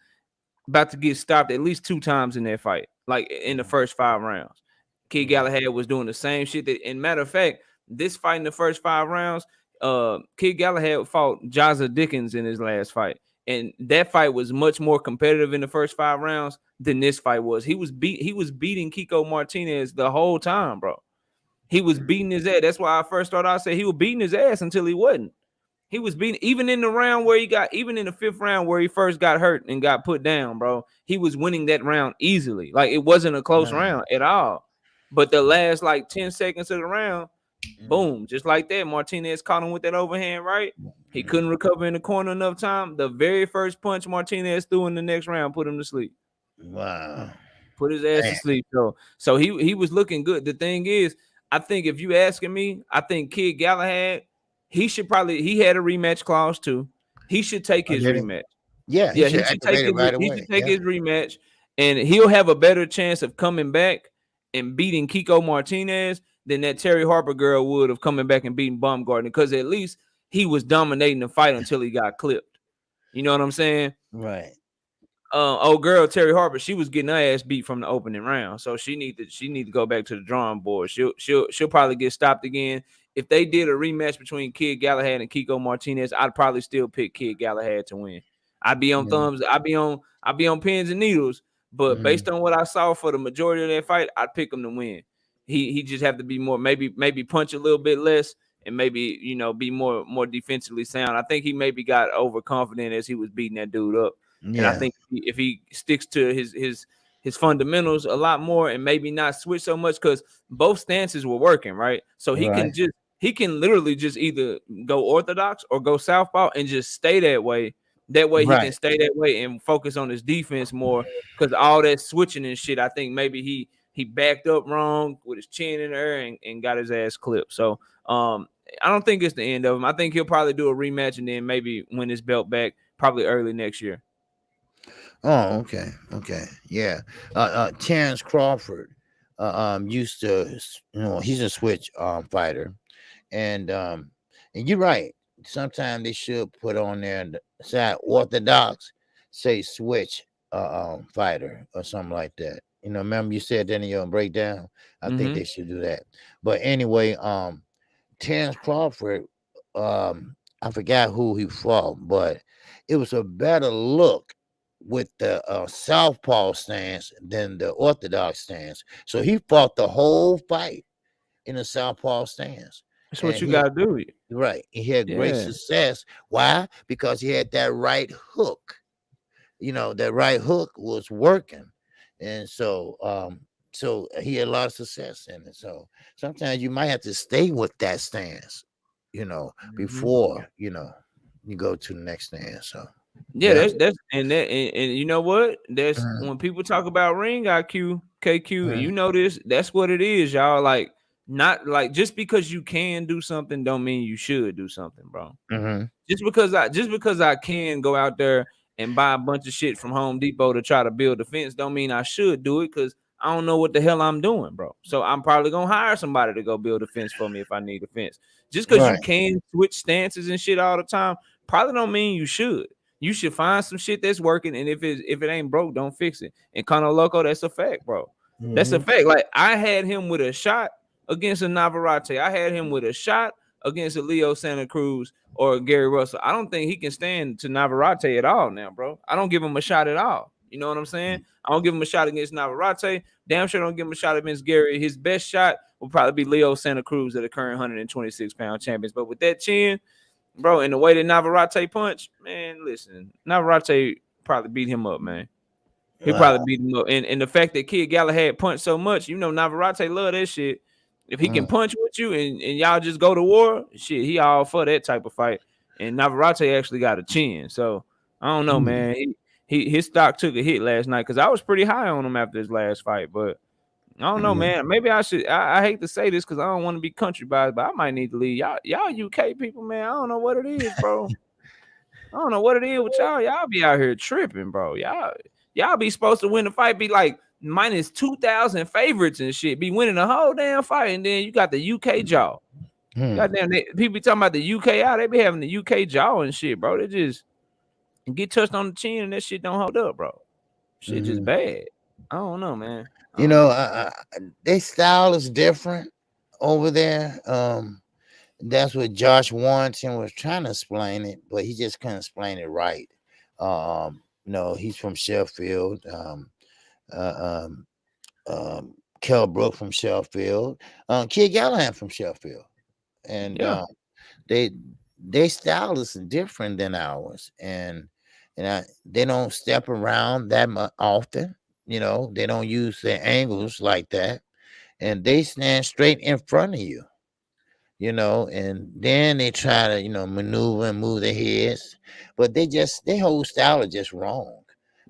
about to get stopped at least 2 times in that fight, like in the first 5 rounds. Kid Mhm. Galahad was doing the same shit. That, and matter of fact, this fight in the first 5 rounds, Kid Galahad fought Jazza Dickens in his last fight, and that fight was much more competitive in the first 5 rounds than this fight was. He was beating Kiko Martinez the whole time, bro. He was beating his ass. That's why I first started. I said he was beating his ass until he wasn't. He was beating even in the round where he got, even in the 5th round where he first got hurt and got put down, bro. He was winning that round easily. Like it wasn't a close Wow. round at all. But the last like 10 seconds of the round, Mhm. boom, just like that, Martinez caught him with that overhand right. He Mhm. couldn't recover in the corner enough time. The very first punch Martinez threw in the next round put him to sleep. Wow. Put his ass to Man. sleep. So he was looking good. The thing is, I think if you asking me, I think Kid Galahad, he had a rematch clause too. He should take Oh, his did he? rematch. Yeah, he Yeah, should activate it right he should away. take Yeah. his rematch, and he'll have a better chance of coming back and beating Kiko Martinez than that Terry Harper girl would of coming back and beating Baumgartner, because at least he was dominating the fight until he got clipped. You know what I'm saying? Right. Old girl Terry Harper, she was getting her ass beat from the opening round, so she need to go back to the drawing board. She'll probably get stopped again. If they did a rematch between Kid Galahad and Kiko Martinez, I'd probably still pick Kid Galahad to win. I'd be on Yeah. thumbs, I'd be on pins and needles, but based Mhm. on what I saw for the majority of that fight, I'd pick him to win. He just have to be more, maybe punch a little bit less, and maybe be more defensively sound. I think he maybe got overconfident as he was beating that dude up. And I Yeah. think if he sticks to his fundamentals a lot more and maybe not switch so much, because both stances were working, right? So Right. he can literally just either go orthodox or go southpaw and just stay that way. That way he can Right. stay that way and focus on his defense more, because all that switching and shit, I think maybe he backed up wrong with his chin in there and got his ass clipped. So I don't think it's the end of him. I think he'll probably do a rematch and then maybe win his belt back probably early next year. Oh, okay. Okay. Yeah. Terrence Crawford used to, he's a switch fighter. And you're right. Sometimes they should put on there the side orthodox, say switch fighter or something like that. Remember you said that in your breakdown. I think Mm-hmm. they should do that. But anyway, Terrence Crawford, I forgot who he fought, but it was a better look with the southpaw stance than the orthodox stance. So he fought the whole fight in a southpaw stance, That's what and you he gotta do. right, he had great Yeah. success. Why? Because he had that right hook. That right hook was working, and so he had a lot of success in it. So sometimes you might have to stay with that stance, Mhm. before you go to the next stance. So Yeah, yeah. and you know what? That's Mhm, when people talk about ring IQ, KQ, and mhm, you know this, that's what it is, y'all. Like, not like just because you can do something don't mean you should do something, bro. mhm. Just because I can go out there and buy a bunch of shit from Home Depot to try to build a fence don't mean I should do it, because I don't know what the hell I'm doing, bro. So I'm probably gonna hire somebody to go build a fence for me if I need a fence. Just because you Right. can switch stances and shit all the time probably don't mean you should. You should find some shit that's working, and if it ain't broke, don't fix it. And Conor Loco, that's a fact, bro. That's a Mhm. fact. Like I had him with a shot against a Navarrete. I had him with a shot against a Leo Santa Cruz or Gary Russell. I don't think he can stand to Navarrete at all now, bro. I don't give him a shot at all. You know what I'm saying? I don't give him a shot against Navarrete. Damn sure don't give him a shot against Gary. His best shot will probably be Leo Santa Cruz, at the current 126-pound champions. But with that chin, bro, and the way that Navarrete punch, man, listen, Navarrete probably beat him up, man. He'll probably Wow. beat him up. And the fact that Kid Galahad punched so much, Navarrete love that shit. If he can Mm. punch with you and y'all just go to war, shit, he all for that type of fight. And Navarrete actually got a chin. So I don't know, Mm. man. his stock took a hit last night because I was pretty high on him after his last fight, but I don't know, man. Maybe I should. I hate to say this because I don't want to be country biased, but I might need to leave. Y'all UK people, man. I don't know what it is, bro. I don't know what it is with y'all. Y'all be out here tripping, bro. Y'all be supposed to win the fight, be like minus 2,000 favorites and shit. Be winning the whole damn fight, and then you got the UK jaw. Goddamn, people be talking about the UK out. They be having the UK jaw and shit, bro. They just get touched on the chin and that shit don't hold up, bro. Shit just bad. I don't know, man. You know, their style is different over there. That's what Josh Warrington was trying to explain it, but he just couldn't explain it right. No, he's from Sheffield. Kell Brook from Sheffield. Kid Gallahan from Sheffield, and they style is different than ours, and they don't step around that much often. You know, they don't use their angles like that, and they stand straight in front of you. You know, and then they try to, maneuver and move their heads, but their whole style is just wrong.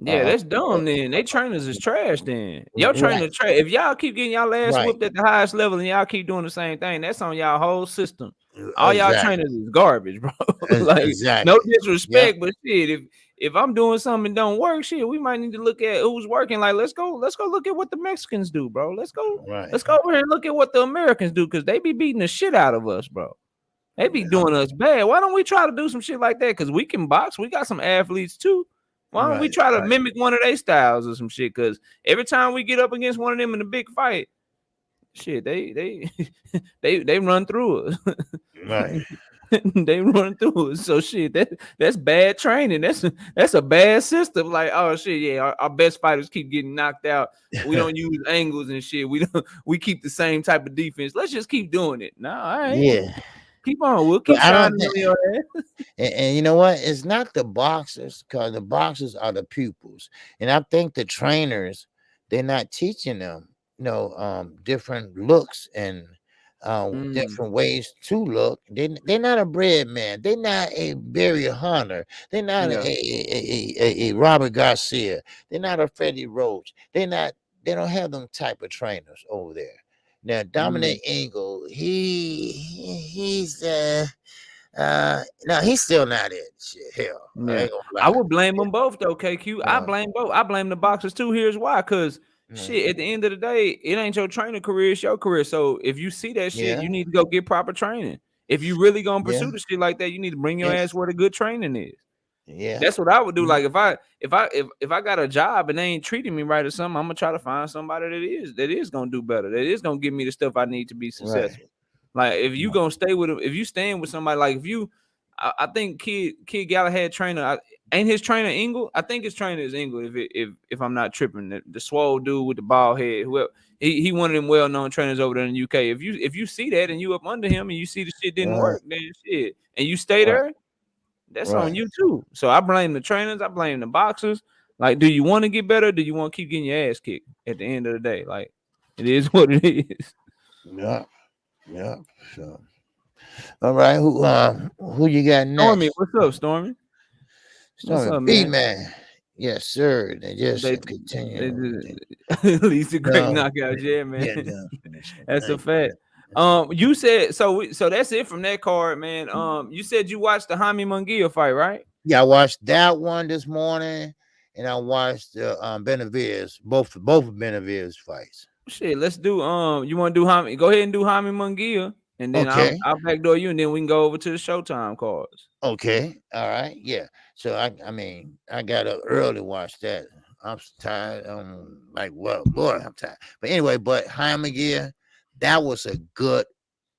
Yeah, that's dumb. Then they trainers is trash. Then your trainer trash. If y'all keep getting y'all ass whipped at the highest level and y'all keep doing the same thing, that's on y'all whole system. All y'all trainers is garbage, bro. Like no disrespect, but shit, if I'm doing something and don't work, shit, we might need to look at who's working. Like let's go look at what the Mexicans do, bro. Let's go over here and look at what the Americans do because they be beating the shit out of us, bro. They be doing us bad. Why don't we try to do some shit like that? Because we can box. We got some athletes too. Why don't we try to mimic one of their styles or some shit? Because every time we get up against one of them in a big fight, shit, they run through us. Right. They run through us. So shit, that's bad training. That's a bad system. Like, oh shit, yeah, our best fighters keep getting knocked out. We don't use angles and shit. We keep the same type of defense. Let's just keep doing it. No, all right. Yeah. Keep on. We'll keep shining on your ass. And you know what? It's not the boxers, because the boxers are the pupils. And I think the trainers, they're not teaching them, different looks and different ways to look. They're not a bread man. They're not a Barry Hunter. They're not a Robert Garcia. They're not a Freddie Roach. They don't have them type of trainers over there. Now, Dominic Ingle, he's no, he's still not it. Shit, hell, I would blame them both though, KQ. I blame both. I blame the boxers too. Here's why: because shit, at the end of the day, it ain't your training career, it's your career. So if you see that shit, you need to go get proper training. If you really gonna pursue the shit like that, you need to bring your ass where the good training is. Yeah, that's what I would do. Like if I got a job and they ain't treating me right or something, I'm gonna try to find somebody that is gonna do better, that is gonna give me the stuff I need to be successful. Like if you gonna stay with him, if you staying with somebody, like if you, I think Kid Galahad trainer, ain't his trainer Ingle? I think his trainer is Ingle. If I'm not tripping, the swole dude with the bald head, whoever, he one of them well known trainers over there in the UK. If you see that and you up under him and you see the shit didn't work, then shit, and you stay there. That's on you too. So I blame the trainers. I blame the boxers. Like, do you want to get better? Do you want to keep getting your ass kicked at the end of the day? Like, it is what it is. Yeah. So, all right. Who you got next? Stormy, what's up, Stormy? What's up, man? Yes, sir. They continue. At least a great knockout, man. Yeah, that's a fact. You said so that's it from that card, man. You said you watched the Jaime Munguia fight, right? Yeah, I watched that one this morning, and I watched Benevide's both of Benevide's fights. Shit, let's do you want to do Jaime? Go ahead and do Jaime Munguia, and then I'll backdoor you, and then we can go over to the Showtime cards. Okay, all right, yeah. So I got up early to watch that. I'm tired. I'm like, well, boy, I'm tired. But anyway, Jaime Munguia, that was a good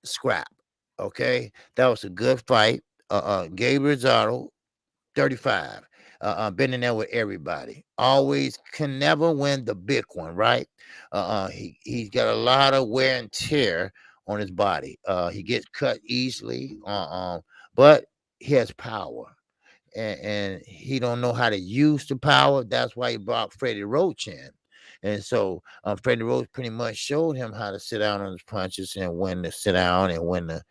scrap. Okay, that was a good fight. Gabriel Rosado, 35. Been in there with everybody. Always can never win the big one, right? He's got a lot of wear and tear on his body. He gets cut easily. But he has power. And he don't know how to use the power. That's why he brought Freddie Roach in. And so Freddie Roach pretty much showed him how to sit down on his punches and when to sit down and when to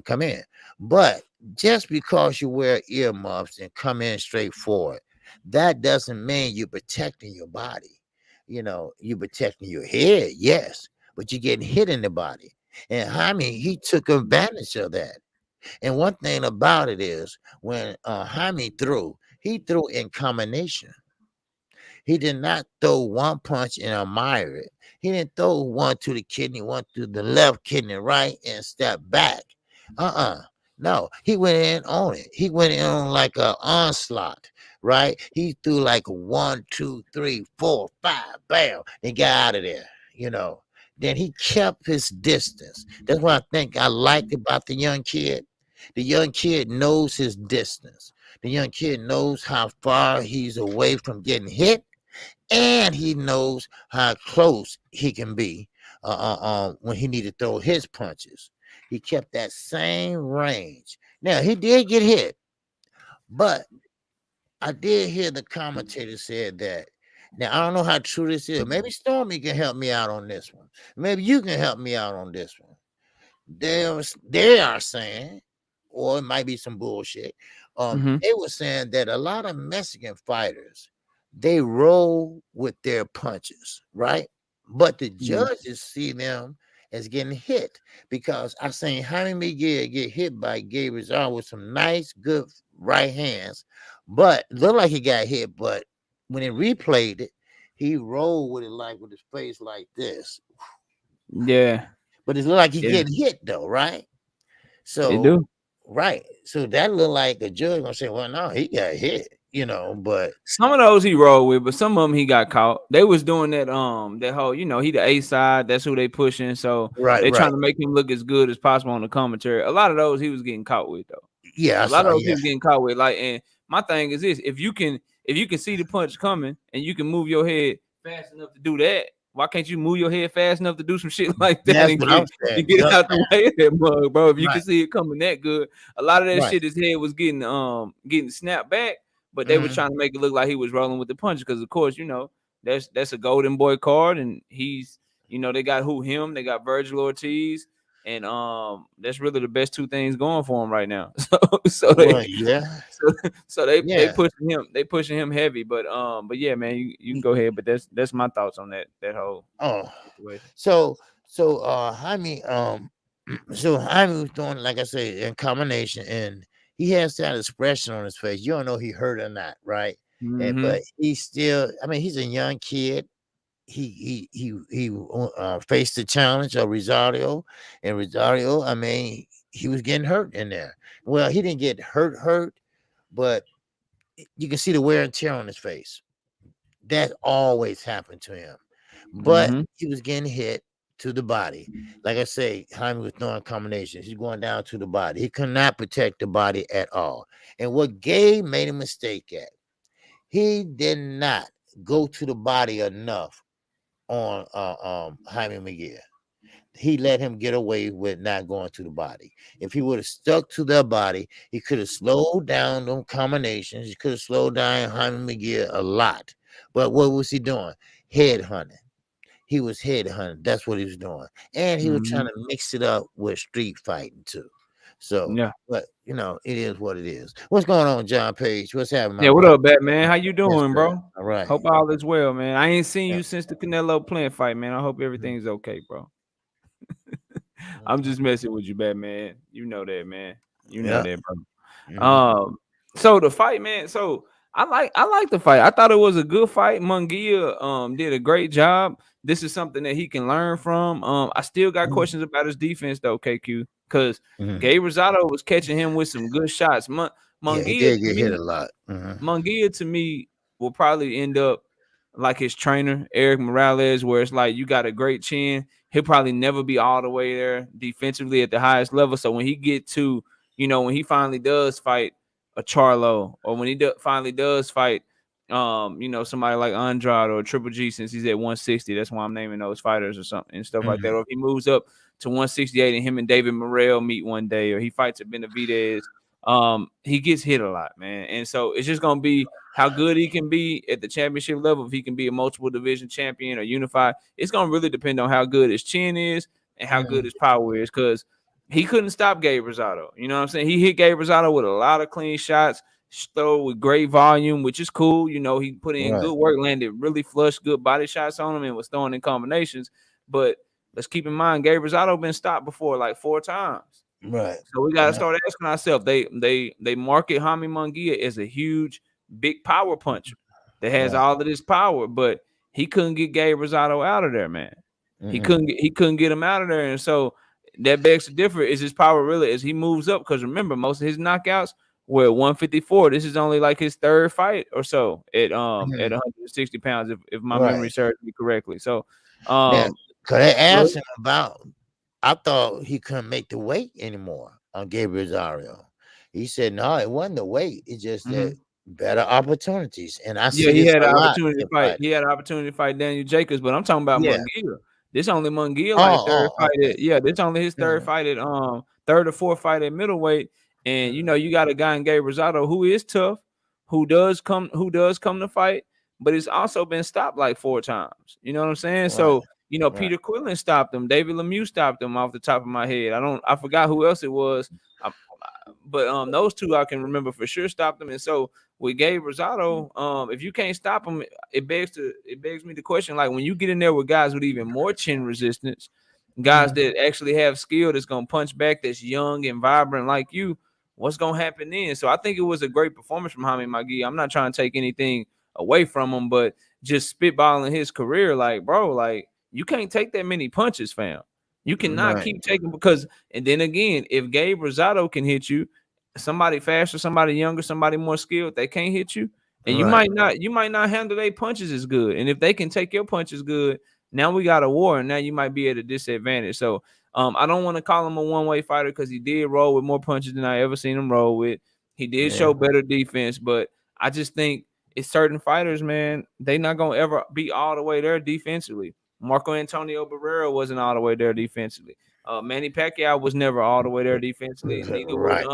come in. But just because you wear earmuffs and come in straight forward, That doesn't mean you're protecting your body. You're protecting your head, yes, but you're getting hit in the body. And Jaime, he took advantage of that. And one thing about it is when Jaime threw, he threw in combination. He did not throw one punch and admire it. He didn't throw one to the kidney, one to the left kidney, right, and step back. No, he went in on it. He went in on like a onslaught, right? He threw like a 1, 2, 3, 4, 5, bam, and got out of there, you know. Then he kept his distance. That's what I think I liked about the young kid. The young kid knows his distance. The young kid knows how far he's away from getting hit, and he knows how close he can be when he need to throw his punches. He kept that same range. Now he did get hit, but I did hear the commentator said that. Now I don't know how true this is. Maybe Stormy can help me out on this one. Maybe you can help me out on this one. They are saying, or it might be some bullshit. They were saying that a lot of Mexican fighters, they roll with their punches, right? But the judges see them as getting hit because I seen Jaime Miguel get hit by Gabriel Rosado with some nice, good right hands, but it looked like he got hit. But when he replayed it, he rolled with it like with his face like this. Yeah. But it looked like he getting hit though, right? So They do. right. So that looked like a judge gonna say, well, no, he got hit, but some of those he rolled with, but some of them he got caught. They was doing that that whole, he the A side, that's who they pushing. So they trying to make him look as good as possible on the commentary. A lot of those he was getting caught with though. Yeah, a lot of those he was getting caught with. Like, and my thing is this: if you can see the punch coming and you can move your head fast enough to do that, why can't you move your head fast enough to do some shit like that That's and what I'm saying. get out the way of that mug, bro? If you can see it coming that good, a lot of that Right. shit, his head was getting snapped back, but they were trying to make it look like he was rolling with the punch because, of course, that's a Golden Boy card, and he's, they got him, they got Virgil Ortiz. And that's really the best two things going for him right now. So they pushing him heavy. But yeah, man, you can go ahead. But that's my thoughts on that whole situation. So Jaime so Jaime was doing, like I said, in combination, and he has that expression on his face. You don't know he hurt or not, right? But he's still, I mean, he's a young kid. He faced the challenge of Rosario, and Rosario, I mean, he was getting hurt in there. Well, he didn't get hurt, but you can see the wear and tear on his face. That always happened to him, but he was getting hit to the body. Like I say, Jaime was throwing combinations. He's going down to the body. He could not protect the body at all. And what Gabe made a mistake at, he did not go to the body enough on Jaime Miguel. He let him get away with not going to the body. If he would have stuck to the body, he could have slowed down them combinations. He could have slowed down Jaime Miguel a lot. But what was he doing? Head hunting. He was head hunting. That's what he was doing. And he was trying to mix it up with street fighting too. So, yeah, but it is what it is. What's going on, John Page? What's happening? Yeah, what up, Batman? How you doing, bro? All right. Hope all is well, man. I ain't seen you since the Canelo Plant fight, man. I hope everything's okay, bro. I'm just messing with you, Batman. You know that, man. You know that, bro. So the fight, man. So I like the fight. I thought it was a good fight. Munguia did a great job. This is something that he can learn from. I still got questions about his defense though, KQ, because Gabe Rosado was catching him with some good shots. Munguia, he did get hit a lot. Munguia to me will probably end up like his trainer, Eric Morales, where it's like you got a great chin. He'll probably never be all the way there defensively at the highest level. So when he get to, when he finally does fight a Charlo, or when he finally does fight, somebody like Andrade or Triple G, since he's at 160, that's why I'm naming those fighters or something and stuff like that. Or if he moves up to 168 and him and David Morrell meet one day, or he fights at Benavidez, he gets hit a lot, man. And so it's just gonna be how good he can be at the championship level. If he can be a multiple division champion or unified, it's gonna really depend on how good his chin is and how good his power is, because he couldn't stop Gabe Rosado. You know what I'm saying? He hit Gabe Rosado with a lot of clean shots. throw with great volume, which is cool. You know, he put in Right. good work, landed really flush, good body shots on him, and was throwing in combinations. But let's keep in mind, Gabe Rosado been stopped before like 4 times. Right. So we gotta Yeah. start asking ourselves. They market Jaime Munguia as a huge, big power puncher that has Right. all of this power, but he couldn't get Gabe Rosado out of there, man. Mm-mm. He couldn't get him out of there, and so that begs to differ. Is his power really as he moves up? Because remember, most of his knockouts were at 154. This is only like his third fight or so at Mhm. 160 pounds, if my memory Right. serves me correctly. So Now, cause they go asked him about. I thought he couldn't make the weight anymore on Gabriel Rosario. He said, "No, it wasn't the weight. It's just that ahead. better opportunities." And I Yeah, see he this had a an lot opportunity to in fight. fighting. He had an opportunity to fight Daniel Jacobs, but I'm talking about Yeah. Munguia. This only Munguia like third Oh, oh, fight okay. at this only his third Mhm. fight at third or fourth fight at middleweight. And you know, Mhm. you got a guy in Gabe Rosado who is tough, who does come to fight, but it's also been stopped like 4 times. You know what I'm saying? Right. So, you know, Right. Peter Quillen stopped him, David Lemieux stopped him off the top of my head. I forgot who else it was. Um, but those two I can remember for sure stopped him. And so with Gabe Rosado, if you can't stop him, it begs me the question, like when you get in there with guys with even more chin resistance, guys Mhm. that actually have skill that's gonna punch back, that's young and vibrant like you, what's gonna happen then? So I think it was a great performance from Jaime Magui. I'm not trying to take anything away from him, but just spitballing his career, like bro, like you can't take that many punches, fam. You cannot Right. keep taking because, and then again, if Gabe Rosado can hit you, somebody faster, somebody younger, somebody more skilled, they can't hit you, and Right. you might not handle their punches as good. And if they can take your punches good, now we got a war, and now you might be at a disadvantage. So I don't want to call him a one-way fighter because he did roll with more punches than I ever seen him roll with. He did Yeah. show better defense, but I just think it's certain fighters, man, they not gonna ever be all the way there defensively. Marco Antonio Barrera wasn't all the way there defensively. Manny Pacquiao was never all the way there defensively. Right.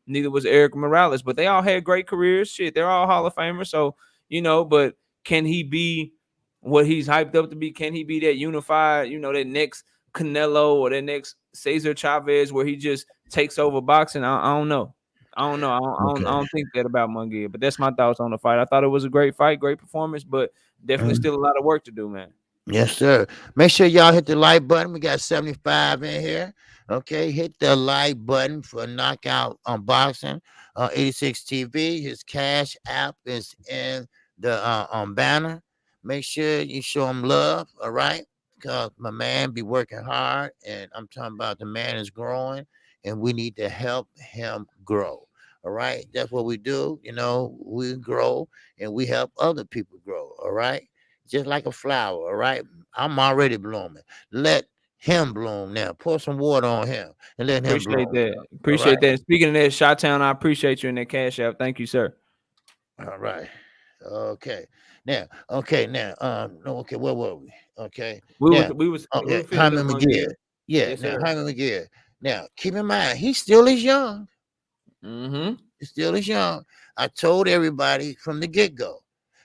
Neither was Eric Morales, but they all had great careers. Shit, they're all Hall of Famers. So you know, but can he be what he's hyped up to be? Can he be that unified? You know, that next Canelo or that next Cesar Chavez where he just takes over boxing? I don't know. I don't know. I Okay. don't think that about Munguia. But that's my thoughts on the fight. I thought it was a great fight, great performance, but definitely Mhm. still a lot of work to do, man. Yes, sir. Make sure y'all hit the like button. We got 75 in here. Okay, hit the like button for Knockout Unboxing on 86 TV. His Cash App is in the banner. Make sure you show him love, all right? Because my man be working hard, and I'm talking about the man is growing, and we need to help him grow. All right, that's what we do. You know, we grow and we help other people grow. All right, just like a flower. All right, I'm already blooming. Let him bloom now. Pour some water on him and let him bloom. Appreciate that. All right, Appreciate that. Speaking of that, Shot Town, I appreciate you in that cash app. Thank you, sir. all right. Okay, now, no, okay, where were we? Okay, now, We okay, were finishing Hyman up on McGee. gear. Yeah, Yes, now sir. Hyman McGee. Now, keep in mind, he still is young. Mm-hmm. He still is young. I told everybody from the get go,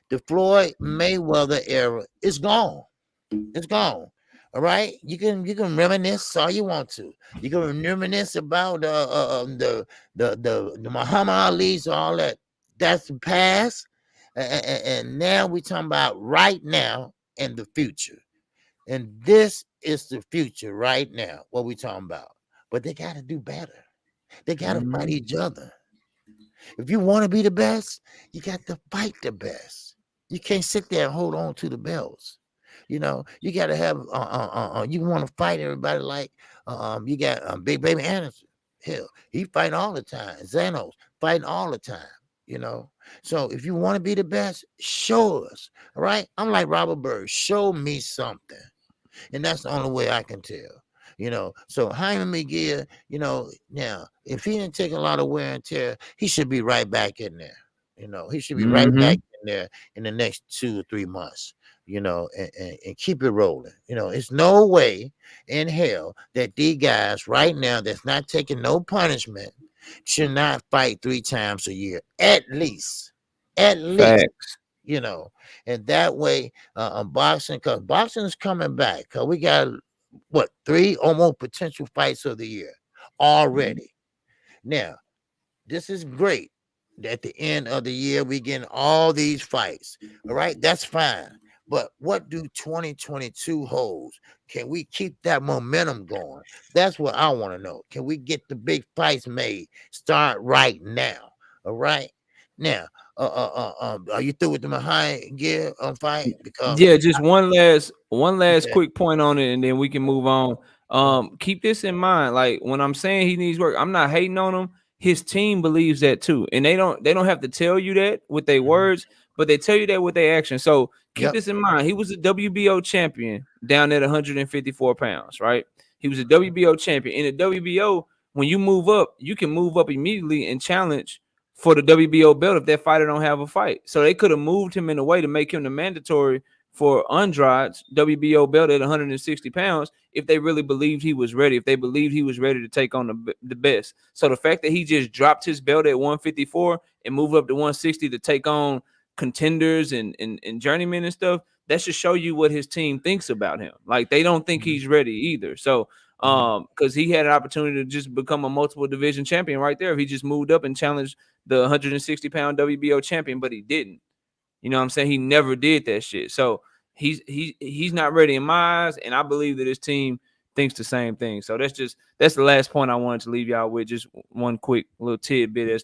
the Floyd Mayweather era is gone. It's gone. All right, you can reminisce all you want to. You can reminisce about the Muhammad Ali's, all that. That's the past, and now we're talking about right now and the future. And this is the future right now. What we talking about? But they got to do better. They got to fight Mm-hmm. each other. If you want to be the best, you got to fight the best. You can't sit there and hold on to the belts. You know, you got to have. You want to fight everybody like you got Big Baby Anderson. Hell, he fight all the time. Zanos fighting all the time. You know, so if you want to be the best, show us. All right, I'm like Robert Bird. Show me something, and that's the only way I can tell. So Hyman McGee, now if he didn't take a lot of wear and tear, he should be right back in there. He should be right back Mm-hmm. in there in the next 2 or 3 months. And keep it rolling. It's no way in hell that these guys right now that's not taking no punishment should not fight 3 times a year at least. At least Facts. and that way boxing, because boxing is coming back, because we got what, 3 or more potential fights of the year already. Now, this is great. At the end of the year, we getting all these fights. All right, that's fine. But what do 2022 holds? Can we keep that momentum going? That's what I want to know. Can we get the big fights made? Start right now. All right. Now, are you through with the behind gear fight? Because Yeah, just one last okay, quick point on it, and then we can move on. Keep this in mind. Like when I'm saying he needs work, I'm not hating on him. His team believes that too, and they don't have to tell you that with their mhm, words, but they tell you that with their actions. So keep yep, this in mind. He was a WBO champion down at 154 pounds, right? He was a WBO champion. In the WBO, when you move up, you can move up immediately and challenge for the WBO belt if that fighter don't have a fight. So they could have moved him in a way to make him the mandatory for Andrade's WBO belt at 160 pounds if they really believed he was ready, if they believed he was ready to take on the best. So the fact that he just dropped his belt at 154 and moved up to 160 to take on contenders and journeymen and stuff, that should show you what his team thinks about him. Like they don't think mhm, he's ready either. So mhm. because he had an opportunity to just become a multiple division champion right there if he just moved up and challenged the 160-pound WBO champion, but he didn't. You know what I'm saying? He never did that shit. So he's not ready in my eyes, and I believe that his team thinks the same thing. So that's the last point I wanted to leave y'all with. Just one quick little tidbit as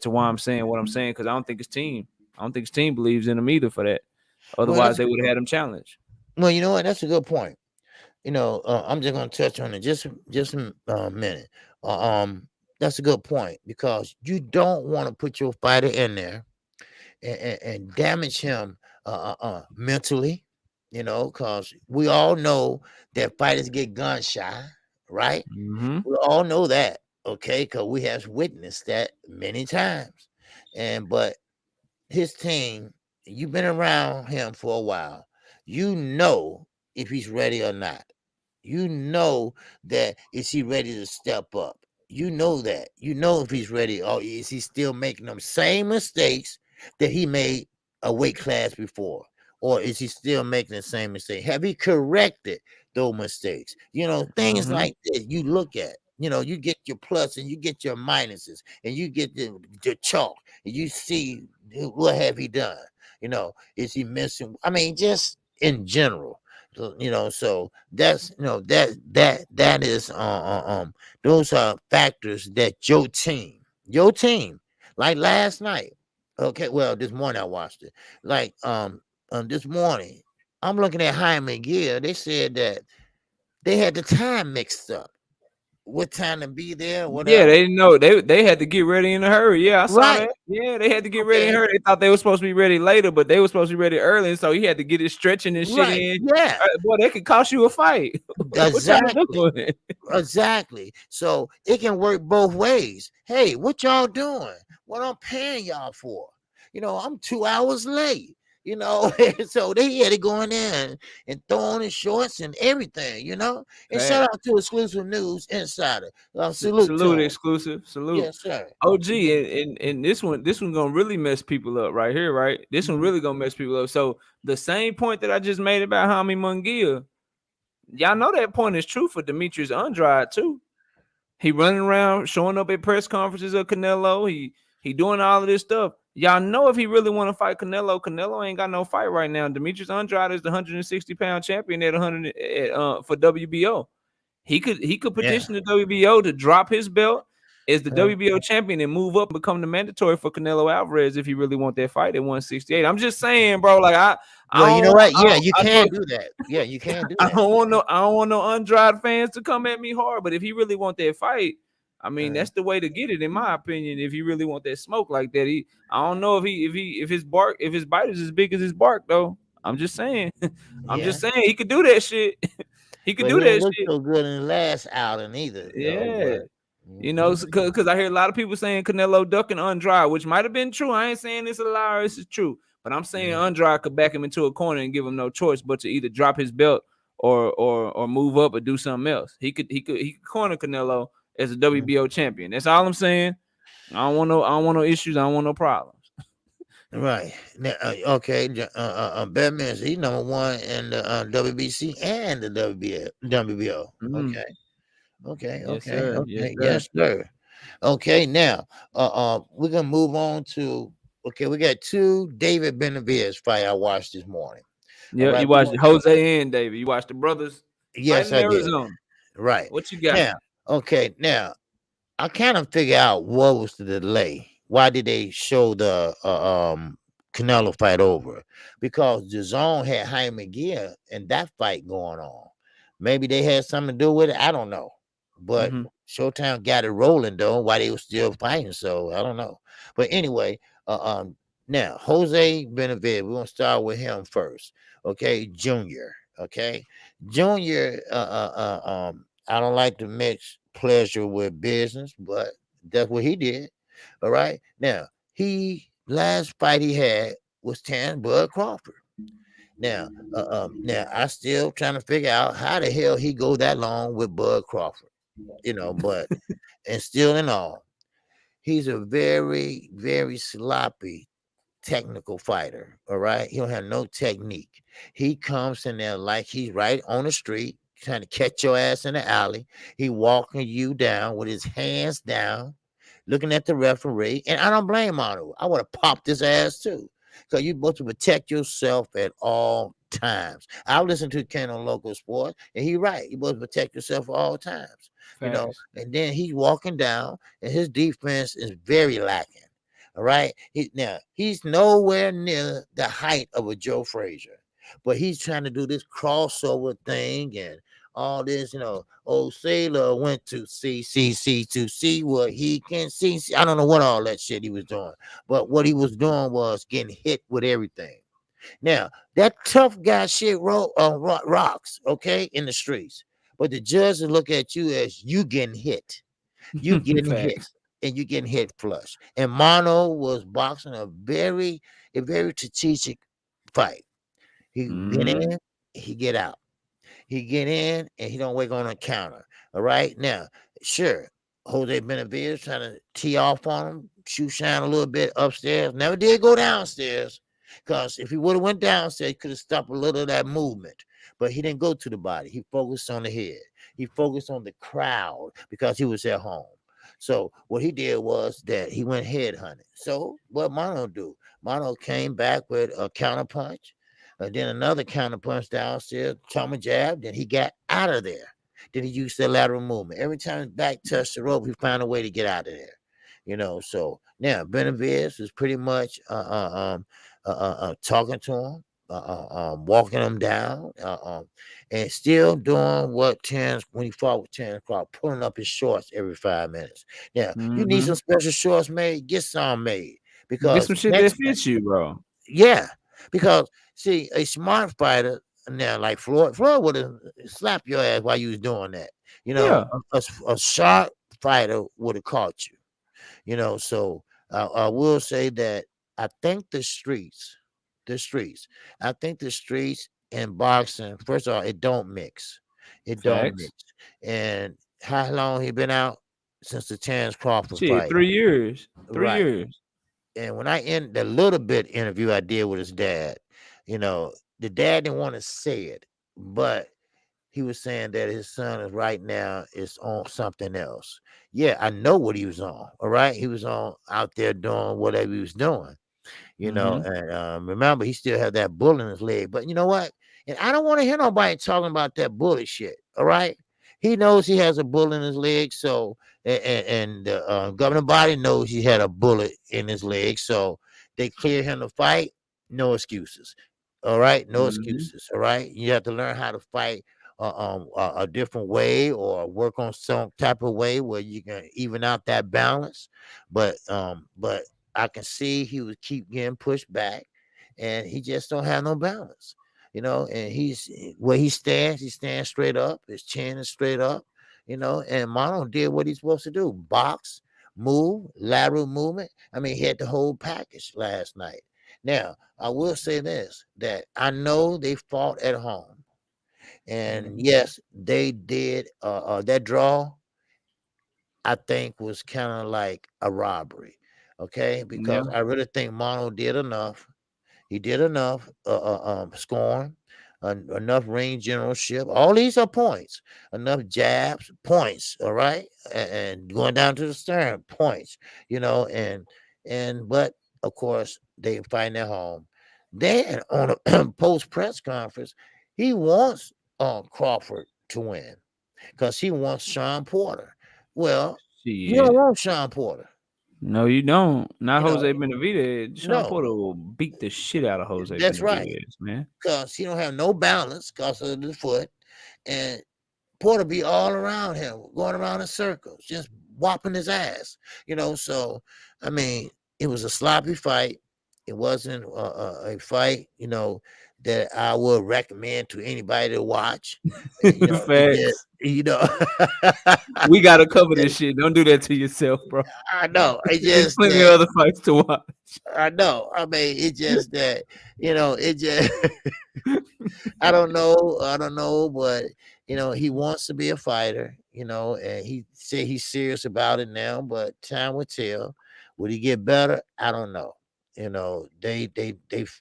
to why I'm saying what I'm saying, because I don't think his team believes in him either for that. Well, Otherwise, that's they would have had him challenged. well, you know what? That's a good point. I'm just gonna touch on it just a minute. Uh, um, that's a good point because you don't want to put your fighter in there and damage him mentally. Because we all know that fighters get gun shy, right? Mm-hmm. We all know that, okay? Because we have witnessed that many times. But his team, you've been around him for a while. You know if he's ready or not. You know that is he ready to step up? You know that. You know if he's ready or is he still making them same mistakes that he made a weight class before? Or is he still making the same mistake? Have he corrected those mistakes? Things Mm-hmm. like this you look at. You get your plus and you get your minuses and you get the chalk and you see what have he done? Is he missing? I mean, just in general. So that's that is those are factors that your team, like last night. Okay, well, this morning I watched it. Like this morning, I'm looking at Hyman Gear. They said that they had the time mixed up. What time to be there, Yeah, whatever. they didn't know they had to get ready in a hurry. Yeah, I saw Right. that. Yeah, they had to get ready in a Okay. hurry. They thought they were supposed to be ready later, but they were supposed to be ready early, and so he had to get his stretching and shit Right. in. Yeah. Boy, that could cost you a fight. What y'all Exactly. doing? Exactly. So it can work both ways. Hey, what y'all doing? What I'm paying y'all for? I'm 2 hours late. So they had to go in there and throw on his shorts and everything. And shout Fact. out to Exclusive News Insider. Salute to Salute him. exclusive. Salute. Yes, sir. OG and this one gonna really mess people up right here, right? This one Mhm. really gonna mess people up. So the same point that I just made about Jaime Munguia, y'all know that point is true for Demetrius Andrade too. He running around showing up at press conferences of Canelo. He doing all of this stuff. Y'all know if he really want to fight Canelo, Canelo ain't got no fight right now. Demetrius Andrade is the 160-pound champion at 100 for WBO. He could Yeah. petition the WBO to drop his belt as the Uh, WBO champion and move up and become the mandatory for Canelo Alvarez if he really want that fight at 168. I'm just saying, bro. Like I well, you don't know want what? Yeah, you I know can do that. Yeah, you can do that. I don't want no Andrade fans to come at me hard, but if he really want that fight, I mean Uh, that's the way to get it, in my opinion. If you really want that smoke like that, I don't know if his bite is as big as his bark though. I'm just saying, I'm yeah. just saying he could do that shit. He could But do he ain't that look shit. so good in the last outing either, though. Yeah. But You know, mhm, because I hear a lot of people saying Canelo ducking Andrade, which might have been true. I ain't saying this a lie or this is true, but I'm saying yeah, Andrade could back him into a corner and give him no choice but to either drop his belt or move up or do something else. He could corner Canelo as a mhm. WBO champion. That's all I'm saying. I don't want no issues. I don't want no problems. Right. Now, okay. Batman, he's number one in the WBC and the WBO. Mm. Okay. Okay. Yes, Okay. sir. Yes, Okay. sir. Yes, sir. Okay, now we're gonna move on to okay, we got two David Benavides fight I watched this morning. All Yeah, right, you watched Jose and David. You watched the brothers yes, fighting in I did. Arizona. Right. What you got? Now, okay, now I kind of figure out what was the delay. Why did they show the Canelo fight over? Because the zone had Jaime Gear and that fight going on. Maybe they had something to do with it. I don't know. But Hmm. Showtime got it rolling though while they were still fighting. So I don't know. But anyway, now Jose Benavidez, we're gonna start with him first. Okay, Junior. Okay, Junior. I don't like to mix pleasure with business, but that's what he did. All right. Now, he last fight he had was Tan Bud Crawford. Now I still trying to figure out how the hell he go that long with Bud Crawford, but and still in all, he's a very, very sloppy technical fighter. All right. He don't have no technique. He comes in there like he's right on the street, trying to catch your ass in the alley. He walking you down with his hands down, looking at the referee. And I don't blame Otto. I would have popped his ass too. Because you're supposed to protect yourself at all times. I listen to Ken on local sports, and he's right. You're supposed to protect yourself at all times. Facts. And then he's walking down, and his defense is very lacking. All right. He's nowhere near the height of a Joe Frazier, but he's trying to do this crossover thing and all this. Old Sailor went to CCC to see what he can see. I don't know what all that shit he was doing, but what he was doing was getting hit with everything. Now that tough guy shit rocks, okay, in the streets, but the judge will look at you as you getting hit. You getting hit Facts. and you getting hit flush. And Mono was boxing a very strategic fight. He get Hmm. in, he get out. He get in and he don't wait on a counter. All right. Now, sure, Jose Benavides trying to tee off on him, shoot shine a little bit upstairs. Never did go downstairs. Because if he would have went downstairs, he could have stopped a little of that movement. But he didn't go to the body. He focused on the head. He focused on the crowd because he was at home. So what he did was that he went head hunting. So what Mono do? Mono came back with a counter punch, then another counter punch downstairs, trauma jab. Then he got out of there. Then he used the lateral movement. Every time his back touched the rope, he found a way to get out of there. So now Benavides is pretty much talking to him, walking him down, and still doing what Terrence when he fought with Terrence Crawford, pulling up his shorts every 5 minutes. Now you need Hmm. some special shorts made, get some made Get because some shit that next fits you, bro. yeah, because see, a smart fighter now, like Floyd would have slapped your ass while you was doing that. Yeah. A sharp fighter would have caught you. So I will say that I think the streets, I think the streets and boxing. First of all, it don't mix, it don't Facts. mix. And how long he been out since the Terrence Crawford Shit, fight? 3 years. Three Right. years. And when I end the little bit interview I did with his dad, you know, the dad didn't want to say it, but he was saying that his son is right now is on something else. Yeah, I know what he was on. All right. He was on out there doing whatever he was doing, Hmm. and remember he still had that bullet in his leg. But you know what? And I don't want to hear nobody talking about that bullet shit. All right. He knows he has a bullet in his leg, so and the governing body knows he had a bullet in his leg, so they clear him to fight. No excuses. All right, no Hmm. excuses. All right, you have to learn how to fight a different way or work on some type of way where you can even out that balance. But I can see he would keep getting pushed back, and he just don't have no balance. And where he stands straight up, his chin is straight up, and Mono did what he's supposed to do: box, move, lateral movement. I mean, he had the whole package last night. Now, I will say this: that I know they fought at home, and Hmm. yes, they did. That draw, I think, was kind of like a robbery. Okay, because Yeah. I really think Mono did enough. He did enough scoring. enough ring generalship. All these are points. Enough jabs, points. All right, and going down to the stern, points. You know, but of course they find at home. Then on a post press conference, he wants Crawford to win because he wants Sean Porter. Well, you don't Shit. want Sean Porter. No, you don't. Not You know, Jose Benavidez. Sean no, Porter will beat the shit out of Jose that's right. Benavidez, man. Because he don't have no balance because of the foot, and Porter be all around him, going around in circles, just whopping his ass. So I mean, it was a sloppy fight. It wasn't a fight, that I would recommend to anybody to watch. It just, Facts. We gotta cover this shit. Don't do that to yourself, bro. I know. It There's just plenty of that other fights to watch. I know. I mean, it just that it just I don't know. I don't know, but he wants to be a fighter, and he said he's serious about it now, but time will tell. Would he get better? I don't know. They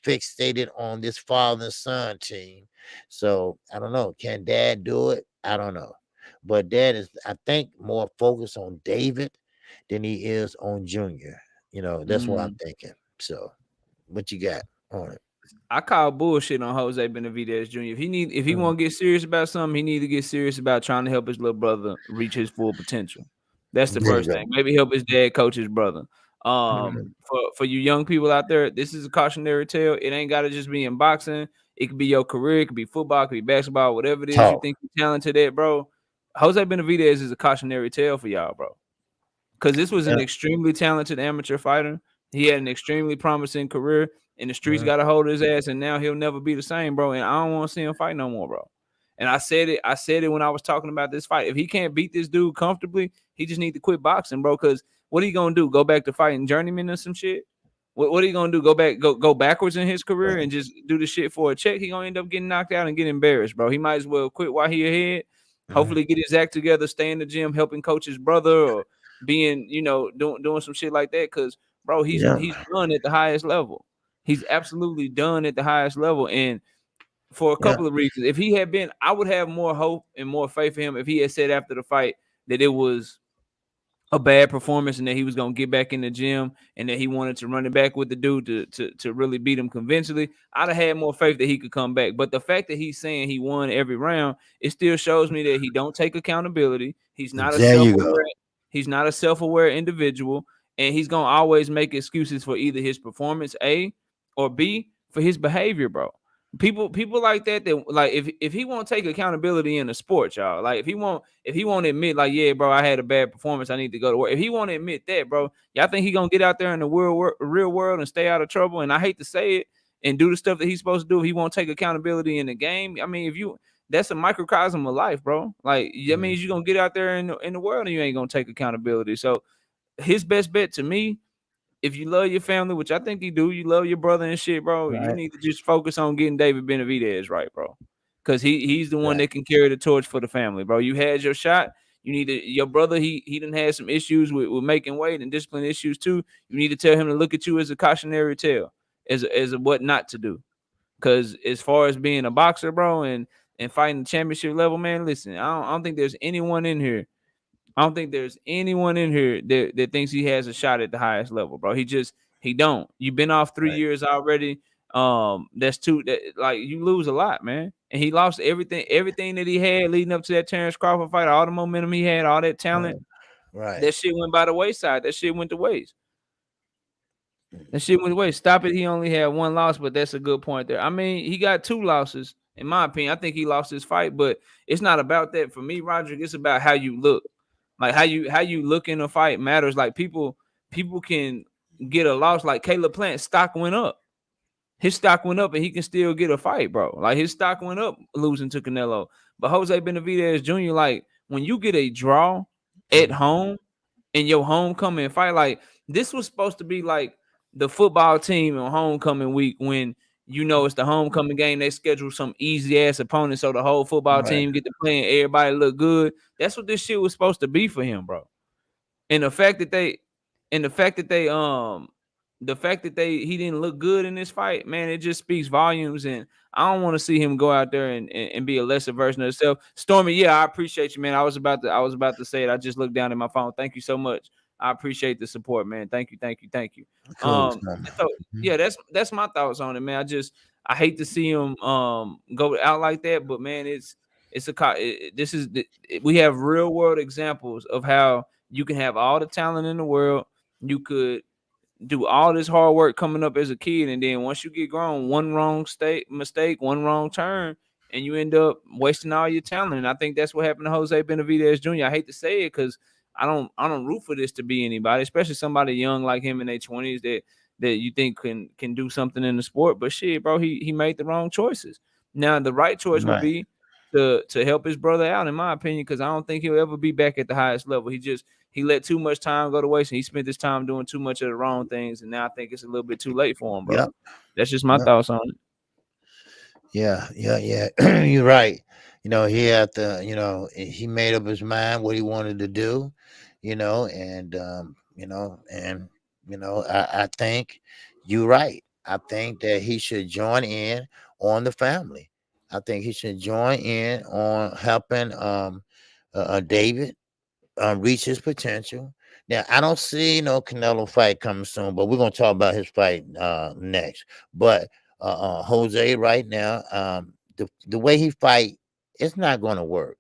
fixated on this father and son team. So I don't know. Can dad do it? I don't know. But dad is, I think, more focused on David than he is on Junior. That's what I'm Mm. thinking. So what you got on it? I call bullshit on Jose Benavidez Jr. If he Mhm. want to get serious about something, he need to get serious about trying to help his little brother reach his full potential. That's the There you first go. thing. Maybe help his dad coach his brother. Mhm. For you young people out there, this is a cautionary tale. It ain't got to just be in boxing. It could be your career. It could be football. It could be basketball. Whatever it is you Talk. think you're talented at, bro. Jose Benavidez is a cautionary tale for y'all, bro. Because this was an Yeah. extremely talented amateur fighter. He had an extremely promising career, and the streets Mhm. got a hold of his ass, and now he'll never be the same, bro. And I don't want to see him fight no more, bro. And I said it. I said it when I was talking about this fight. If he can't beat this dude comfortably, he just need to quit boxing, bro. Because what are you gonna do? Go back to fighting journeyman or some shit? What are you gonna do? Go backwards in his career Right. and just do the shit for a check? He gonna end up getting knocked out and get embarrassed, bro. He might as well quit while he ahead. Mhm. Hopefully, get his act together, stay in the gym, helping coach his brother, or being, doing some shit like that. Cause bro, Yeah. he's done at the highest level. He's absolutely done at the highest level. And for a Yeah. couple of reasons. If he had been, I would have more hope and more faith in him if he had said after the fight that it was a bad performance and that he was gonna get back in the gym and that he wanted to run it back with the dude to really beat him convincingly. I'd have had more faith that he could come back. But the fact that he's saying he won every round, it still shows me that he don't take accountability. There you go. He's not a self-aware individual, and he's gonna always make excuses for either his performance, A, or B, for his behavior, bro. People like that like if he won't take accountability in the sport, y'all, like if he won't admit like, yeah, bro, I had a bad performance, I need to go to work. If he won't admit that, bro, y'all think he gonna get out there in the real world and stay out of trouble? And I hate to say it, and do the stuff that he's supposed to do. If he won't take accountability in the game, I mean, if you that's a microcosm of life, bro. Like that Mhm. means you're gonna get out there in the world and you ain't gonna take accountability. So his best bet to me, if you love your family, which I think you do, you love your brother and shit, bro, you Right. need to just focus on getting David Benavidez right, bro. Cause he's the one Right. that can carry the torch for the family, bro. You had your shot. You need to your brother, he done had some issues with making weight and discipline issues too. You need to tell him to look at you as a cautionary tale, as a what not to do. Cause as far as being a boxer, bro, and fighting the championship level, man, listen, I don't think there's anyone in here. I don't think there's anyone in here that thinks he has a shot at the highest level, bro. He don't. You've been off 3 years already. That's two that like you lose a lot, man. And he lost everything that he had leading up to that Terrence Crawford fight, all the momentum he had, all that talent. Right. Right. That shit went by the wayside. That shit went to waste. Mhm. That shit went away. Stop it. He only had one loss, but that's a good point there. I mean, he got two losses, in my opinion. I think he lost his fight, but it's not about that for me, Roger. It's about how you look. Like how you look in a fight matters. Like people can get a loss. Like Caleb Plant's stock went up. His stock went up and he can still get a fight, bro. Like his stock went up losing to Canelo. But Jose Benavidez Jr., like when you get a draw at Mhm. home in your homecoming fight, like this was supposed to be like the football team on homecoming week when it's the homecoming game. They schedule some easy ass opponent so the whole football Right. team get to play and everybody look good. That's what this shit was supposed to be for him, bro. And the fact that they the fact that he didn't look good in this fight, man, it just speaks volumes. And I don't want to see him go out there and be a lesser version of himself. Stormy, yeah, I appreciate you, man. I was about to say it. I just looked down at my phone. Thank you so much. I appreciate the support, man. Thank you, thank you, thank you. Cool. So Mhm. yeah, that's my thoughts on it, man. I hate to see him go out like that, but man, it's a this is we have real world examples of how you can have all the talent in the world. You could do all this hard work coming up as a kid, and then once you get grown, one wrong mistake, one wrong turn, and you end up wasting all your talent. And I think that's what happened to Jose Benavidez Jr. I hate to say it because I don't root for this to be anybody, especially somebody young like him in their 20s that you think can do something in the sport. But shit, bro, he made the wrong choices. Now the right choice would Right. be to help his brother out, in my opinion, because I don't think he'll ever be back at the highest level. He let too much time go to waste, and he spent his time doing too much of the wrong things. And now I think it's a little bit too late for him, bro. Yep. That's just my Yep. thoughts on it. Yeah. You're right. He had to, he made up his mind what he wanted to do, and I think you're right. I think that he should join in on the family. I think he should join in on helping David reach his potential. Now, I don't see no Canelo fight coming soon, but we're gonna talk about his fight next. But Jose, right now, the way he fight, it's not going to work.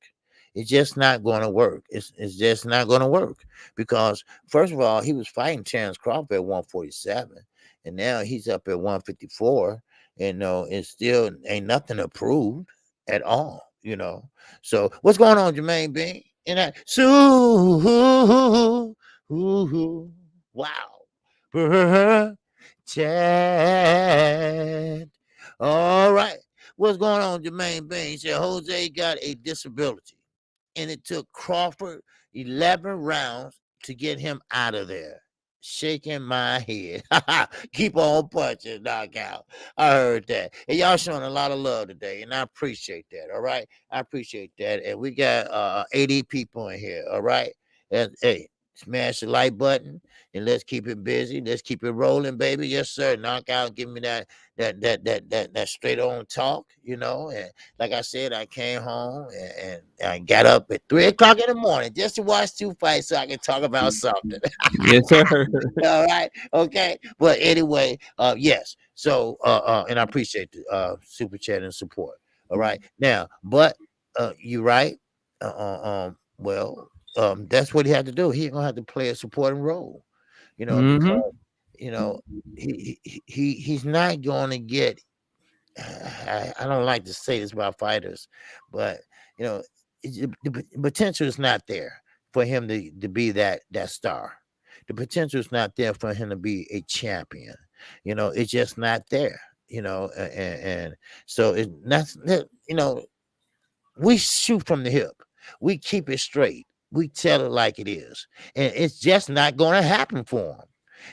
It's just not going to work. It's just not going to work because first of all, he was fighting Terrence Crawford at 147, and now he's up at 154. And no, it still ain't nothing approved at all. So what's going on, Jermaine Bean? And that wow. Chad. All right. What's going on, Jermaine Bain? He said Jose got a disability. And it took Crawford 11 rounds to get him out of there. Shaking my head. Keep on punching, knockout. I heard that. And y'all showing a lot of love today, and I appreciate that. All right. I appreciate that. And we got 80 people in here. All right. And hey, smash the like button and let's keep it busy. Let's keep it rolling, baby. Yes, sir. Knockout. Give me that straight on talk, And like I said, I came home and I got up at 3 o'clock in the morning just to watch two fights so I can talk about something. Yes, sir. All right. Okay. But anyway, yes. So and I appreciate the super chat and support. All right. Now, but you're right. Well, that's what he had to do. He's gonna have to play a supporting role, Mm-hmm. because you know he's not going to get. I don't like to say this about fighters, but you know the potential is not there for him to be that star. The potential is not there for him to be a champion. It's just not there. And so it's not. We shoot from the hip. We keep it straight. We tell it like it is. And it's just not going to happen for him.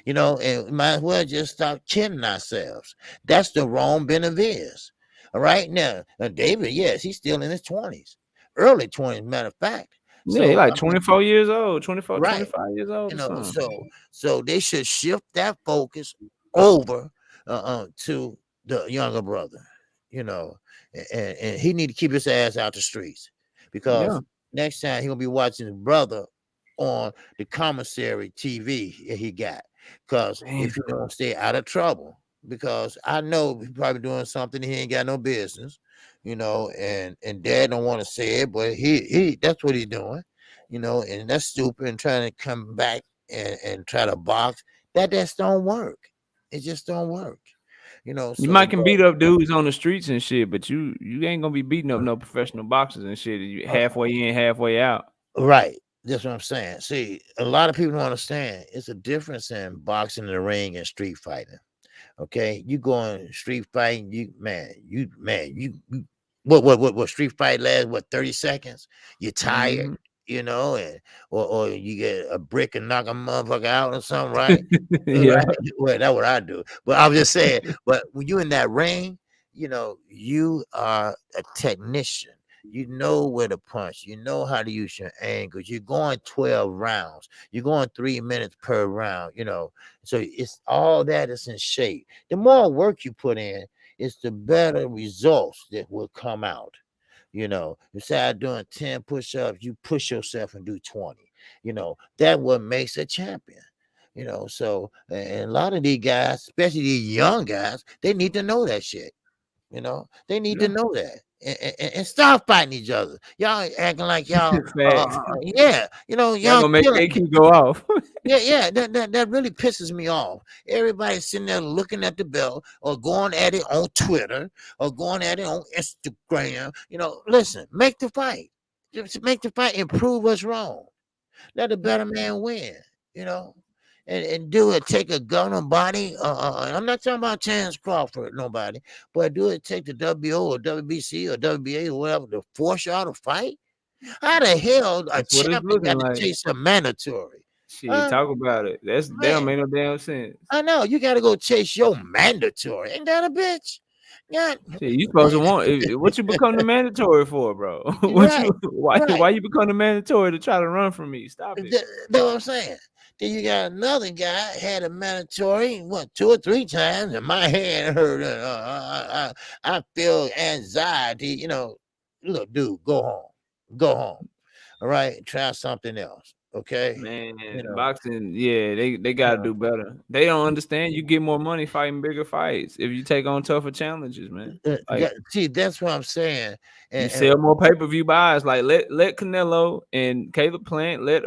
And we might as well just stop kidding ourselves. That's the wrong Benavides. All right. Now, David, yes, he's still in his 20s, early 20s, matter of fact. Yeah, he So, like I mean, 24 years old, 24, right. 25 years old You or know, something. so they should shift that focus over to the younger brother, you know, and he need to keep his ass out the streets Yeah. because next time he gonna be watching his brother on the commissary TV he got. Because if Damn. he don't stay out of trouble, because I know he probably doing something he ain't got no business, and dad don't want to say it, but he that's what he's doing, and that's stupid and trying to come back and try to box. That just don't work. It just don't work. You So might can beat up dudes on the streets and shit, but you ain't gonna be beating up no professional boxers and shit. You uh, halfway in, halfway out. right. That's what I'm saying. See, a lot of people don't understand. It's a difference in boxing in the ring and street fighting. Okay, you going street fighting, you what street fight lasts 30 seconds? You're tired, Mm-hmm. and or you get a brick and knock a motherfucker out or something, right? Yeah. Right. Well, that's what I do. But I'm just saying, but when you in that ring, you are a technician. You know where to punch. You know how to use your angles. You're going 12 rounds. You're going 3 minutes per round, So it's all that is in shape. The more work you put in, it's the better results that will come out. Instead of doing 10 push-ups, you push yourself and do 20. That what makes a champion. So and a lot of these guys, especially these young guys, they need to know that shit. They need to Yeah. know that and stop fighting each other. Y'all acting like y'all, Facts. yeah, Y'all y'all gonna make killing. KQ go off. Yeah, yeah, that really pisses me off. Everybody's sitting there looking at the belt or going at it on Twitter or going at it on Instagram. Listen, make the fight. Just make the fight and prove what's wrong. Let the better man win, you know, and do it. Take a gun on body. I'm not talking about Chance Crawford, nobody, but do it. Take the WO or WBC or WBA or whatever to force y'all to fight. How the hell a That's what it's champion looking got to like. chase a mandatory? Shit, Huh? talk about it. That don't Man, make no damn sense. I know you got to go chase your mandatory. Ain't that a bitch? Yeah, Shit, you supposed to want what you become the mandatory for, bro? What right, you why right. you become the mandatory to try to run from me? Stop it. That's what I'm saying. Then you got another guy had a mandatory, what, 2 or 3 times, and my hand hurt. I feel anxiety. Look, dude, go home. Go home. All right, try something else. Okay. Man, You know, boxing, yeah, they you gotta know. do better. They don't understand you get more money fighting bigger fights if you take on tougher challenges, man. Like See, that's what I'm saying. you And sell more pay-per-view buys. Like let Canelo and Caleb Plant, let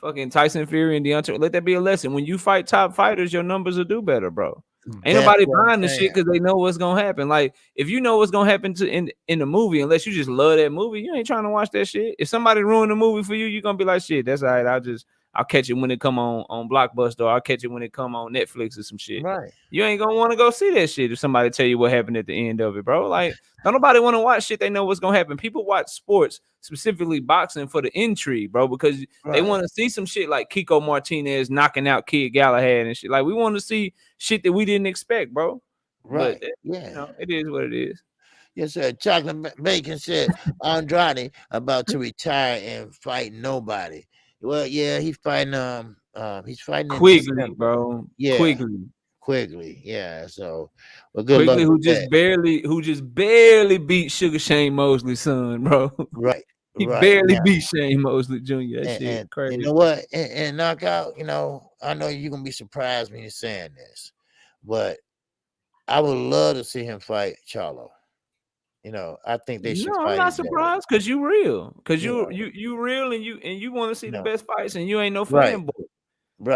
fucking Tyson Fury and Deontay, let that be a lesson. When you fight top fighters, your numbers will do better, bro. Ain't that's nobody what I'm buying the shit saying. because they know what's gonna happen. Like if you know what's gonna happen to in the movie, unless you just love that movie, you ain't trying to watch that shit. If somebody ruined the movie for you, you're gonna be like, shit, that's all right. I'll catch it when it come on Blockbuster, or I'll catch it when it come on Netflix or some shit. Right. You ain't gonna want to go see that shit if somebody tell you what happened at the end of it, bro. Like, don't nobody want to watch shit they know what's gonna happen. People watch sports, specifically boxing, for the intrigue, bro, because they Right. want to see some shit like Kiko Martinez knocking out Kid Galahad and shit. Like, we want to see shit that we didn't expect, bro. But Right. Yeah. it is what it is. Yes, sir. Chocolate Bacon said Andrade about to retire and fight nobody. Well, yeah, he's fighting in Quickly, December. bro. Yeah, Quickly. Quickly. Yeah. So, well, good luck Quickly, with that. who just barely beat Sugar Shane Mosley's son, bro. Right. He Right. barely Now, beat Shane Mosley Jr. That shit and you crazy. know what? And knockout. I know you're gonna be surprised when you're saying this, but I would love to see him fight Charlo. I think they should No, I'm fight not each other. surprised because you real. Because You know. you real and you want to see You the know. best fights and you ain't no Right. fanboy.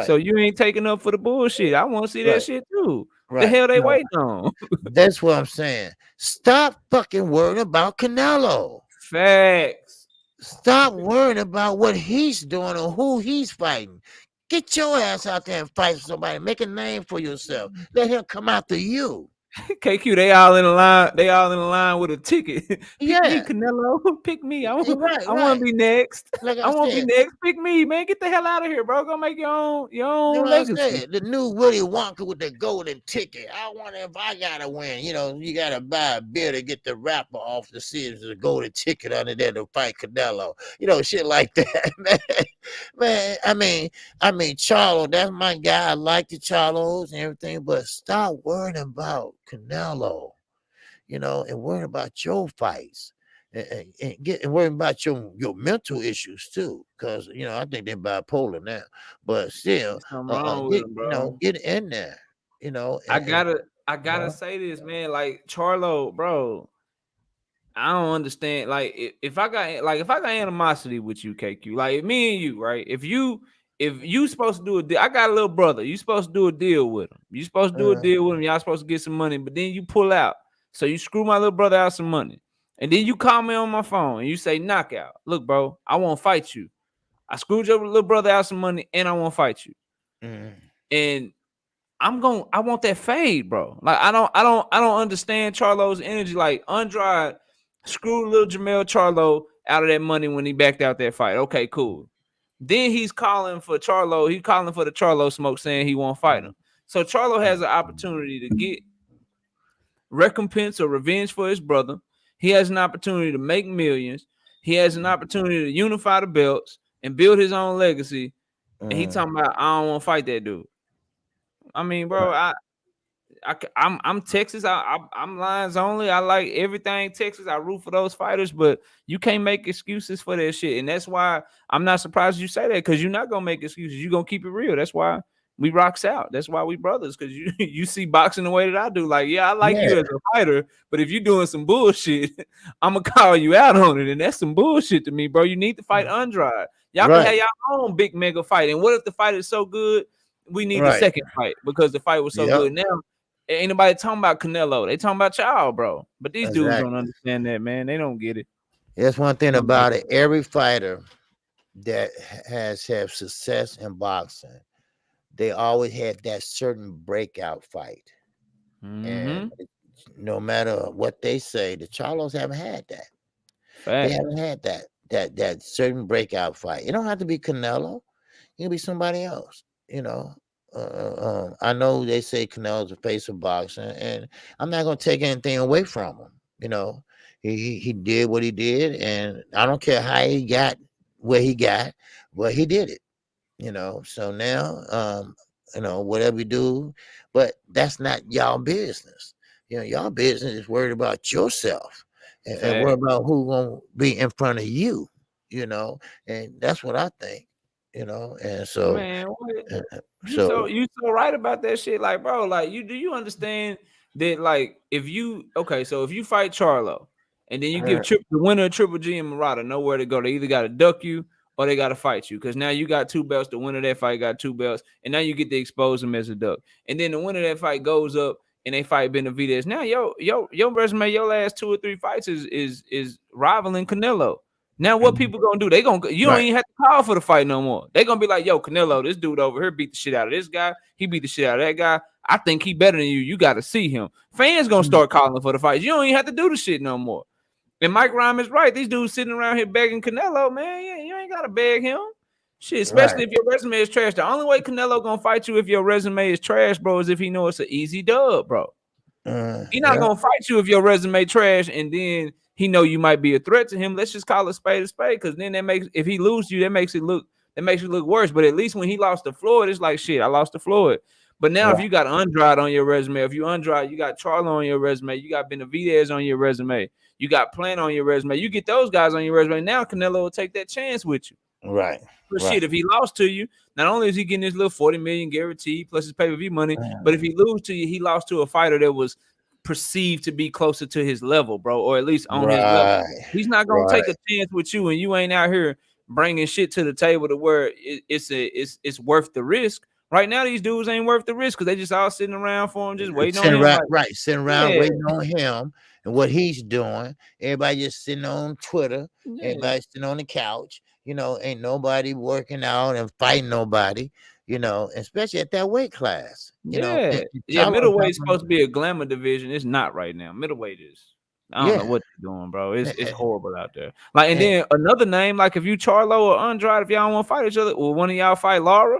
So Right. you ain't taking up for the bullshit. I want to see that Right. shit too. The Right. hell they waiting on? That's what I'm saying. Stop fucking worrying about Canelo. Facts. Stop worrying about what he's doing or who he's fighting. Get your ass out there and fight somebody. Make a name for yourself. Let him come after you. KQ, they all in the line. They all in the line with a ticket. Pick me, Yeah. Canelo. Pick me. Right, I want right. to be next. Like I I want to be said, next. Pick me, man. Get the hell out of here, bro. Go make your you know own what I legacy. said? The new Willy Wonka with the golden ticket. I wonder if I gotta win. You gotta buy a beer to get the wrapper off to see if there's a golden ticket under there to fight Canelo. Shit like that, man. Man, I mean, Charlo, that's my guy. I like the Charlos and everything, but stop worrying about Canelo, and worrying about your fights. And worrying about your mental issues too, because I think they're bipolar now, but still, There's something wrong with him, bro. get in there, I and gotta say this, man. Like Charlo, bro. I don't understand. Like if I got animosity with you, KQ, like me and you, right? If you supposed to do a deal, I got a little brother. You supposed to do a deal with him. You supposed to do a uh, deal with him. Y'all supposed to get some money, but then you pull out. So you screw my little brother out some money, and then you call me on my phone and you say, "Knockout, look, bro, I won't fight you. I screwed your little brother out some money, and I won't fight you." mm, And I want that fade, bro. Like I don't understand Charlo's energy. Like Andrade screwed little Jamel Charlo out of that money when he backed out that fight. Okay, cool. Then he's calling for Charlo. He's calling for the Charlo smoke, saying he won't fight him. So Charlo has an opportunity to get recompense or revenge for his brother. He has an opportunity to make millions. He has an opportunity to unify the belts and build his own legacy. And he talking about, I don't want to fight that dude. I mean, bro, I'm Texas. I'm Lions only. I like everything Texas. I root for those fighters, but you can't make excuses for that shit. And that's why I'm not surprised you say that, because you're not gonna make excuses. You're gonna keep it real. That's why we rocks out. That's why we brothers, because you you see boxing the way that I do. Like, yeah, I like you as a fighter, but if you're doing some bullshit, I'm gonna call you out on it. And that's some bullshit to me, bro. You need to fight Andrade. Y'all can have your own big mega fight. And what if the fight is so good? We need the second fight because the fight was so good. Now ain't nobody talking about Canelo. They talking about y'all, bro. But these dudes don't understand that, man. They don't get it. That's one thing about it. Every fighter that has had success in boxing, they always have that certain breakout fight. And no matter what they say, the Charlos haven't had that. They haven't had that certain breakout fight. It don't have to be Canelo. It can be somebody else, you know. I know they say Canelo's the face of boxing, and I'm not gonna take anything away from him. You know, he did what he did, and I don't care how he got where he got, but he did it. You know, so now, you know, whatever you do, but that's not y'all business. You know, y'all business is worried about yourself and worried about who's gonna be in front of you. You know, and that's what I think. You know, and so, man, you so right about that shit. Like, bro, like do you understand that? Like, if you fight Charlo, and then you give the winner of Triple G and Murata nowhere to go, they either got to duck you or they got to fight you, because now you got 2 belts. The winner of that fight got 2 belts, and now you get to expose them as a duck. And then the winner of that fight goes up and they fight Benevide. Now your resume, your last 2 or 3 fights is rivaling Canelo. Now what people gonna do? You don't even have to call for the fight no more. They gonna be like, yo, Canelo, this dude over here beat the shit out of this guy. He beat the shit out of that guy. I think he better than you. You got to see him. Fans gonna start calling for the fight. You don't even have to do the shit no more. And Mike Rhyme is right. These dudes sitting around here begging Canelo, man. Yeah, you ain't gotta beg him. Shit, especially if your resume is trash. The only way Canelo gonna fight you if your resume is trash, bro, is if he know it's an easy dub, bro. He not gonna fight you if your resume trash and then he know you might be a threat to him. Let's just call it spade a spade, because then that makes, if he loses you, that makes you look worse. But at least when he lost to Floyd, it's like, shit, I lost to Floyd. But now if you got Andrade on your resume, if you Andrade, you got Charlo on your resume, you got Benavidez on your resume, you got Plant on your resume, you get those guys on your resume. Now Canelo will take that chance with you. But shit, if he lost to you, not only is he getting his little 40 million guarantee plus his pay-per-view money, but if he lose to you, he lost to a fighter that was perceived to be closer to his level, bro, or at least on his level. He's not gonna take a chance with you, and you ain't out here bringing shit to the table to where it's worth the risk. Right now, these dudes ain't worth the risk because they just all sitting around for him, just waiting on him. Sitting around waiting on him and what he's doing. Everybody just sitting on Twitter. Everybody sitting on the couch. You know, ain't nobody working out and fighting nobody. You know, especially at that weight class. You know, middleweight is supposed to be a glamour division. It's not right now. Middleweight is. I don't know what they're doing, bro. It's horrible out there. Like, and then another name, like if you Charlo or Andrade, if y'all don't want to fight each other, will one of y'all fight Lara?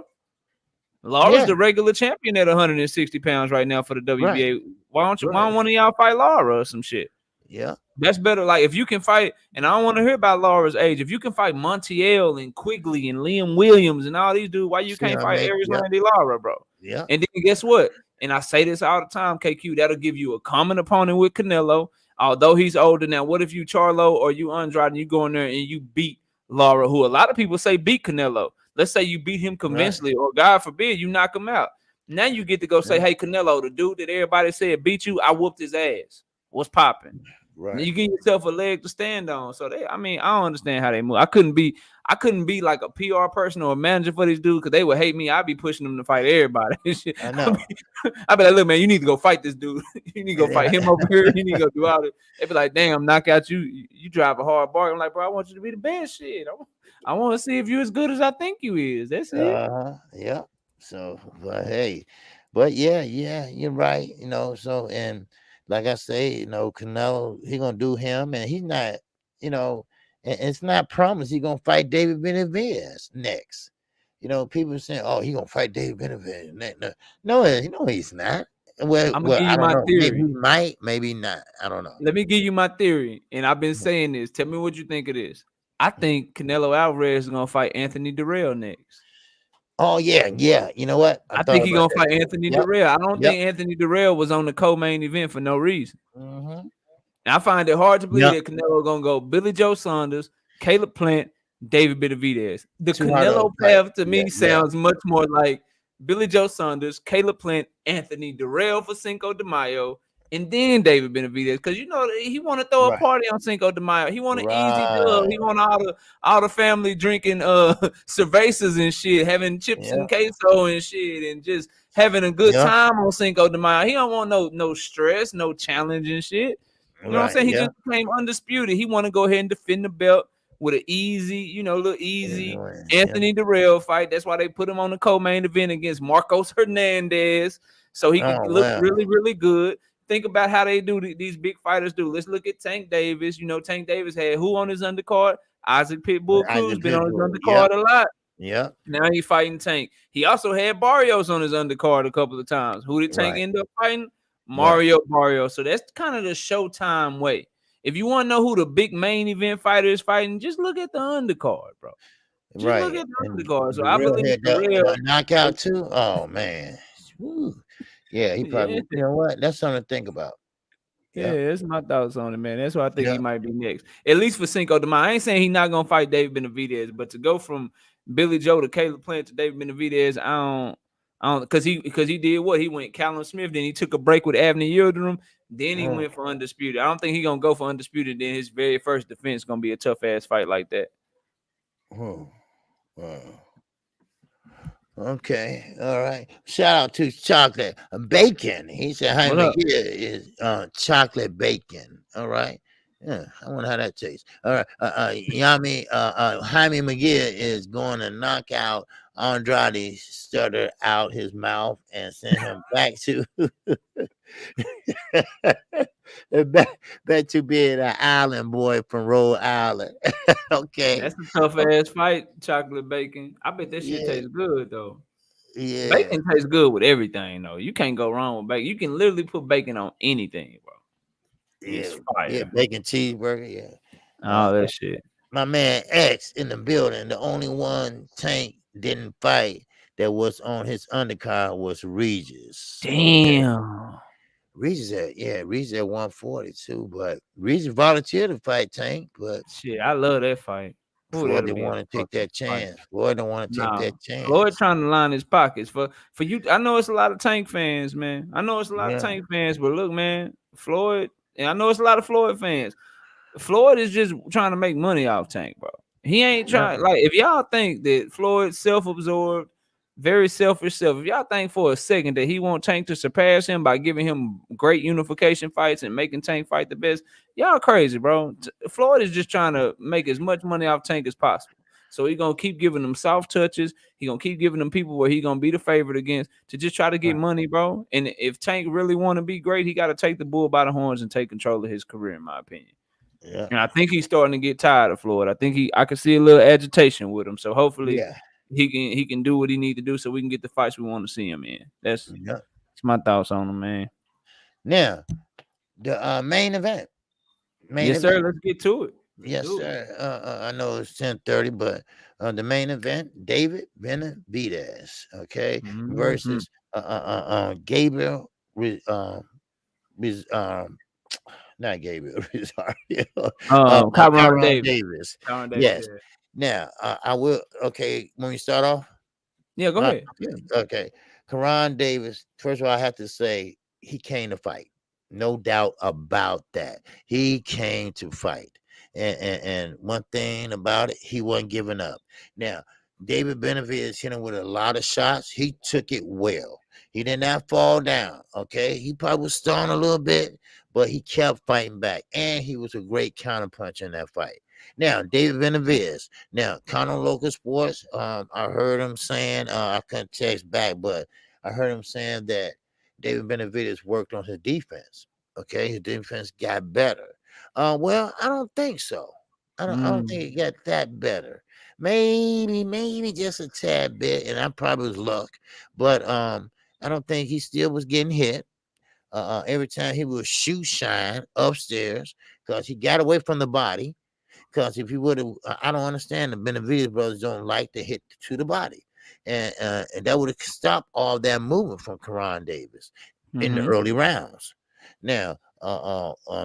Lara's the regular champion at 160 pounds right now for the WBA. Why don't one of y'all fight Lara or some shit? Yeah. That's better. Like, if you can fight, and I don't want to hear about Lara's age. If you can fight Montiel and Quigley and Liam Williams and all these dudes, why you can't fight Arizona De Lara, bro? Yeah. And then guess what? And I say this all the time, KQ, that'll give you a common opponent with Canelo. Although he's older now, what if you Charlo or you Andrade and you go in there and you beat Lara, who a lot of people say beat Canelo? Let's say you beat him convincingly, or God forbid you knock him out. Now you get to go say, hey, Canelo, the dude that everybody said beat you, I whooped his ass. What's popping? Right. Now you give yourself a leg to stand on. So I don't understand how they move. I couldn't be like a PR person or a manager for these dudes, because they would hate me. I'd be pushing them to fight everybody. I know. I'd be like, look, man, you need to go fight this dude. You need to go fight him over here. You need to go do all this. They'd be like, damn, knock out you. You drive a hard bargain. I'm like, bro, I want you to be the best shit. I want to see if you're as good as I think you is. That's it. Yeah. So, but yeah, you're right. You know, so, and like I say, you know, Canelo, he gonna do him, and he's not, you know, and it's not promised he's gonna fight David Benavidez next. You know, people saying, oh, he gonna fight David Benavidez. No, he's not. Well, I'm gonna well, give I you don't my know. Maybe he theory. might, maybe not. I don't know. Let me give you my theory, and I've been saying this. Tell me what you think of this. I think Canelo Alvarez is gonna fight Anthony Durrell next. Oh yeah, yeah. You know what? I I thought think he's about gonna that fight too. Anthony Yep, Durrell. I don't yep, think Anthony Durrell was on the co-main event for no reason. mm-hmm. And I find it hard to believe Yep. that Canelo gonna go Billy Joe Saunders, Caleb Plant, David Benavidez. The Too hard of a Canelo fight. path to Yeah, me yeah. sounds much more like Billy Joe Saunders, Caleb Plant, Anthony Durrell for Cinco de Mayo, and then David Benavidez. Because you know he want to throw a Right, party on Cinco de Mayo. He want an easy dub. right. He want all the family drinking cervezas and shit, having chips Yeah, and queso and shit, and just having a good yeah. time on Cinco de Mayo. He don't want no stress, no challenge and shit. You know what I'm Right, saying? He yeah. just became undisputed. He want to go ahead and defend the belt with an easy, little easy Yeah. Anthony Durrell fight. That's why they put him on the co-main event against Marcos Hernandez, so he could Oh look wow. really, really good. Think about how they do these big fighters do. Let's look at Tank Davis. You know, Tank Davis had who on his undercard? Isaac Pitbull Cruz Isaac been on his Pitbull. Yep, undercard a lot. yep. Now he fighting Tank. He also had Barrios on his undercard a couple of times. Who did Tank Right, end up fighting? right, Mario Barrios. So that's kind of the Showtime way. If you want to know who the big main event fighter is fighting, just look at the undercard, bro. Just look right. at the And undercard. So the I real believe had the real. the knockout too. Oh man. Woo. Yeah, he Yeah, probably. You know what? That's something to think about. Yeah, yeah, that's my thoughts on it, man. That's why I think he yeah. might be next. At least for Cinco de Mayo. I ain't saying he's not gonna fight David Benavidez, but to go from Billy Joe to Caleb Plant to David Benavidez, I don't, because he did what he went Callum Smith, then he took a break with Avni Yildirim, then he Hmm. went for undisputed. I don't think he's gonna go for undisputed. Then his very first defense gonna be a tough ass fight like that. Hmm. Wow. Okay, all right. Shout out to Chocolate Bacon. He said What Jaime up? here is chocolate bacon. All right. Yeah, I wonder how that tastes. All right. Yami Jaime McGee is going to knock out Andrade, stutter out his mouth and send him back to back to being an island boy from Rhode Island. Okay. That's a tough ass fight, chocolate bacon. I bet that shit Yeah, tastes good though. yeah, Bacon tastes good with everything though. You can't go wrong with bacon. You can literally put bacon on anything, bro. And yeah, it's yeah. fire. Bacon cheeseburger. Yeah. All that shit. My man X in the building. The only one Tank didn't fight that was on his undercard was Regis. Okay. Damn. Regis at 142, but Regis volunteered to fight Tank, but Shit, I love that fight. Ooh, Floyd that'll didn't be a want to take fucking that fight. chance. Floyd don't want to take Nah. that Floyd chance. trying to line his pockets for you. I know it's a lot of Tank fans, man. I know it's a lot of Yeah. Tank fans, but look, man, Floyd, and I know it's a lot of Floyd fans. Floyd is just trying to make money off Tank, bro. He ain't Yeah. trying. Like, if y'all think that Floyd self-absorbed, very selfish self, if y'all think for a second that he want Tank to surpass him by giving him great unification fights and making Tank fight the best, y'all crazy, bro. Floyd is just trying to make as much money off Tank as possible. So he gonna keep giving them soft touches. He gonna keep giving them people where he gonna be the favorite against to just try to get Right. money, bro. And if Tank really want to be great, he got to take the bull by the horns and take control of his career, in my opinion. Yeah. And I think he's starting to get tired of Floyd. I can see a little agitation with him. So hopefully Yeah. he can do what he need to do so we can get the fights we want to see him in. That's Yeah. my thoughts on him, man. Now, the main event. Main Yes, sir. event. Let's get to it. Let's Yes, do it. sir. I know it's 10:30, but the main event, David Benavidez, okay, Mhm. versus Gabriel, Riz, not Gabriel, sorry, Cameron Tyrone Davis. Davis. Cameron Davis. Yes. Yeah. Now, I will. Okay, when we start off, Yeah, go ahead. okay, Karan Davis. First of all, I have to say he came to fight. No doubt about that. He came to fight. And one thing about it, he wasn't giving up. Now, David Benavidez hit him with a lot of shots. He took it well. He did not fall down. Okay. He probably was stoned a little bit, but he kept fighting back. And he was a great counterpuncher in that fight. Now, David Benavidez. Now, Conor Local Sports, I heard him saying, I couldn't text back, but I heard him saying that David Benavidez worked on his defense. Okay, his defense got better. Well, I don't think so. I don't think it got that better. Maybe just a tad bit, and I probably was luck. But I don't think he still was getting hit. Every time he would shoot shine upstairs because he got away from the body. Because if you would have, I don't understand the Benavides brothers don't like to hit to the body, and that would have stopped all that movement from Karan Davis in the Mm-hmm. early rounds. Now,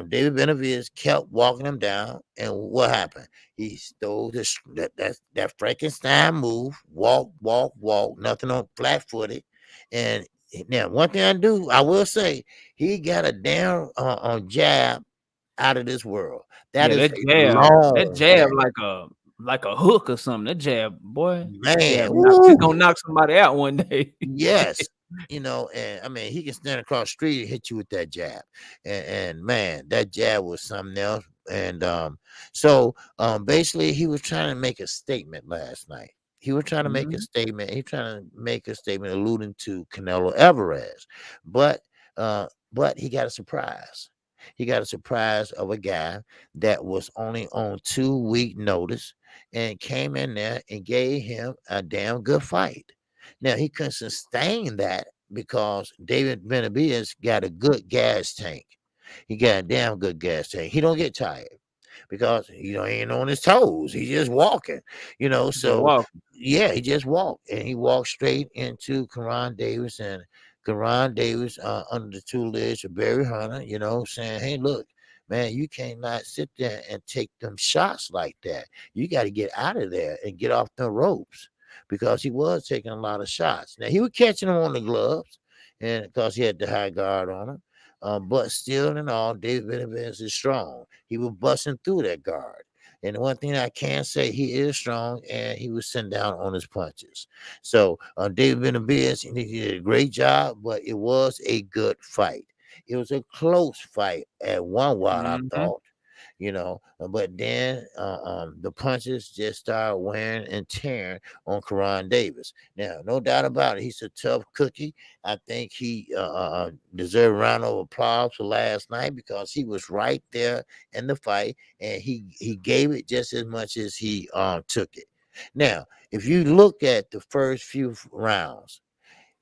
David Benavides kept walking him down, and what happened? He stole this that Frankenstein move, walk, walk, walk, nothing on flat footed, and now one thing I will say, he got a damn jab out of this world. That Yeah, is that a jab, that long jab jab. like a hook or something. That jab, boy, that Man, jab knock. It's woo, gonna knock somebody out one day. yes. And I mean, he can stand across the street and hit you with that jab. And man, that jab was something else. And basically he was trying to make a statement last night. He was trying to make a Mhm. statement. He trying to make a statement alluding to Canelo Alvarez. But but he got a surprise. He got a surprise of a guy that was only on 2 week notice and came in there and gave him a damn good fight. Now he couldn't sustain that because David Benavides got a good gas tank. He got a damn good gas tank. He don't get tired because he ain't on his toes. He's just walking, Just So walk. yeah, he just walked and he walked straight into Karan Davis and Karan Davis under the tutelage of Barry Hunter, saying, "Hey, look, man, you cannot sit there and take them shots like that. You got to get out of there and get off the ropes." Because he was taking a lot of shots. Now he was catching them on the gloves, and because he had the high guard on him. But still, in all, David Benavides is strong. He was busting through that guard. And the one thing I can say, he is strong, and he was sitting down on his punches. So David Benavides, he did a great job, but it was a good fight. It was a close fight at one while I Mhm. thought, but then the punches just started wearing and tearing on Karan Davis. Now, no doubt about it, he's a tough cookie. I think he deserved a round of applause for last night because he was right there in the fight and he gave it just as much as he took it. Now, if you look at the first few rounds,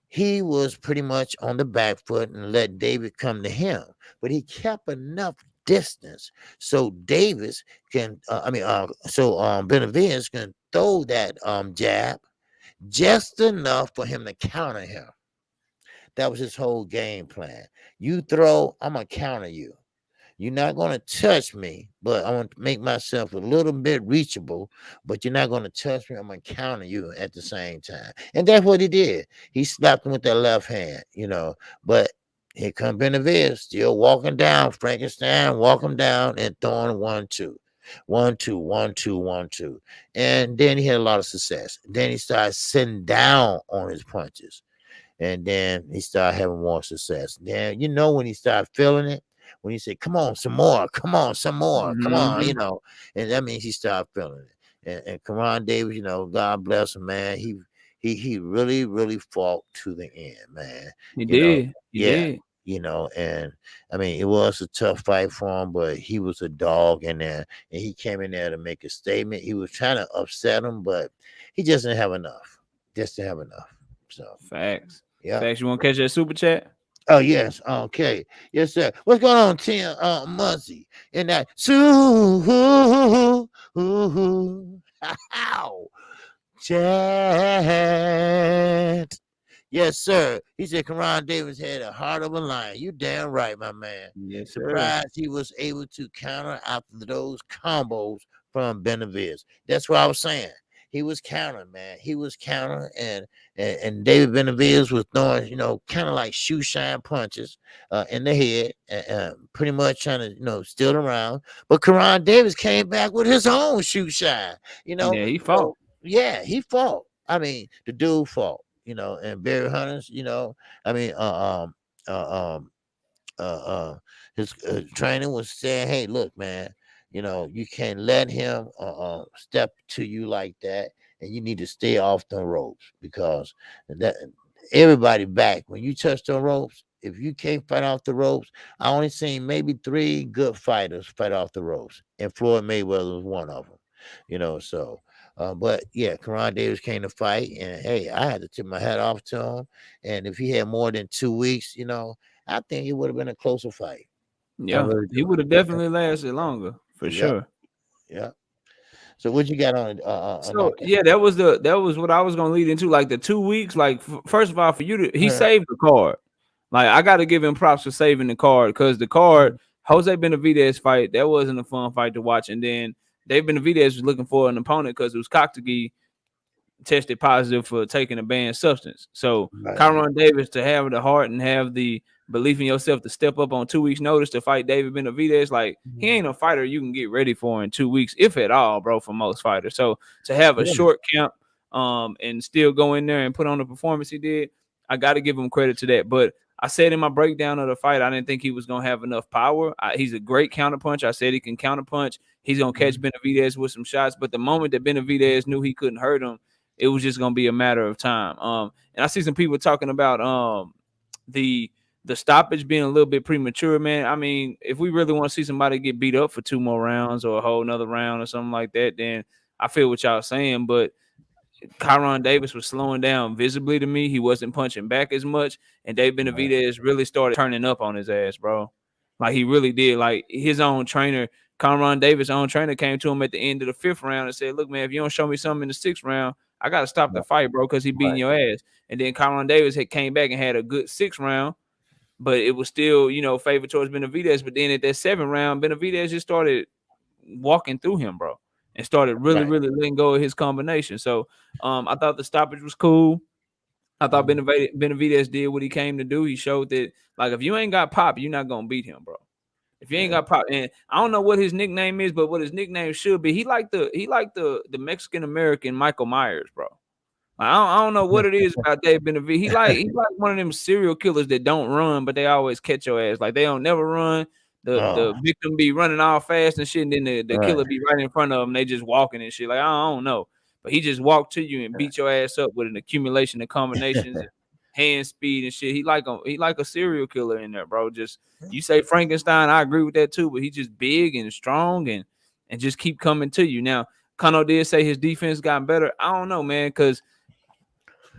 he was pretty much on the back foot and let David come to him, but he kept enough distance so Davis can, Benavides can throw that jab just enough for him to counter him. That was his whole game plan. You throw, I'm gonna counter you. You're not going to touch me, but I want to make myself a little bit reachable. But you're not going to touch me. I'm going to counter you at the same time. And that's what he did. He slapped him with that left hand. But here come Benavides, still walking down, Frankenstein, walk him down and throwing 1-2. 1-2, 1-2, 1-2. And then he had a lot of success. Then he started sitting down on his punches. And then he started having more success. Then when he started feeling it, when he said, "Come on, some more, come on, some more, come on," Mhm. and that means he started feeling it. And Karan Davis, God bless him, man. He really, really fought to the end, man. He You know, did. He yeah, did. and I mean it was a tough fight for him, but he was a dog in there, and he came in there to make a statement. He was trying to upset him, but he just didn't have enough. Just didn't have enough. So Facts. yeah. Facts. You want to catch that super chat? Oh yes, okay, yes sir. What's going on, Tim Muncie? In that how chat. Yes, sir. He said Karan Davis had a heart of a lion. You damn right, my man. Yes, sir. Surprised he was able to counter after those combos from Benavides. That's what I was saying. He was countering, man. He was countering, and David Benavides was throwing, kind of like shoe shine punches in the head, pretty much trying to, steal the round. But Karan Davis came back with his own shoe shine, you know. Yeah, he fought. So yeah, he fought. I mean, the dude fought, and Barry Hunters, I mean, uh, uh, his trainer was saying, "Hey, look, man, you can't let him step to you like that, and you need to stay off the ropes because that everybody back when you touch the ropes. If you can't fight off the ropes, I only seen maybe 3 good fighters fight off the ropes, and Floyd Mayweather was one of them. So." But yeah, Karan Davis came to fight, and hey, I had to tip my hat off to him. And if he had more than 2 weeks, I think it would have been a closer fight. I Yeah, really he do. would have definitely lasted longer for Yep. sure. Yep. So what you got on a So knockout? yeah, that was what I was gonna lead into. Like the 2 weeks, like first of all, for you to he saved the card. Like I got to give him props for saving the card because the card Jose Benavidez fight that wasn't a fun fight to watch, and then Dave Benavidez was looking for an opponent because it was Kqkc tested positive for taking a banned substance. So Right. Kyron Davis to have the heart and have the belief in yourself to step up on 2 weeks notice to fight David Benavidez, like he ain't a fighter you can get ready for in 2 weeks, if at all, bro, for most fighters. So to have a Yeah. short camp and still go in there and put on the performance he did, I got to give him credit to that. But I said in my breakdown of the fight, I didn't think he was going to have enough power. He's a great counterpunch. I said he can counterpunch. He's going to catch Benavidez with some shots. But the moment that Benavidez knew he couldn't hurt him, it was just gonna be a matter of time. And I see some people talking about the stoppage being a little bit premature, man. I mean, if we really want to see somebody get beat up for 2 more rounds or a whole another round or something like that, then I feel what y'all saying. But Kyron Davis was slowing down visibly to me. He wasn't punching back as much, and Dave Benavidez really started turning up on his ass, bro. Like he really did. Like his own trainer, Kyron Davis' own trainer, came to him at the end of the 5th round and said, "Look, man, if you don't show me something in the 6th round, I got to stop the fight, bro, because he beating your ass." And then Kyron Davis had came back and had a good 6th round, but it was still, favored towards Benavidez. But then at that 7th round, Benavidez just started walking through him, bro, and started really, Right. really letting go of his combination. So I thought the stoppage was cool. I thought Benavidez did what he came to do. He showed that, like, if you ain't got pop, you're not gonna beat him, bro. If you ain't got pop, and I don't know what his nickname is, but what his nickname should be, he like the Mexican American Michael Myers, bro. Like, I don't know what it is about Dave Benavidez. He like one of them serial killers that don't run, but they always catch your ass. Like they don't never run. The Oh, victim be running all fast and shit, and then the right. killer be right in front of them. They just walking and shit. Like I don't know, but he just walked to you and beat your ass up with an accumulation of combinations and hand speed and shit. He like a serial killer in there, bro. Just you say Frankenstein, I agree with that too. But he just big and strong and just keep coming to you. Now, Kano did say his defense got better. I don't know, man, because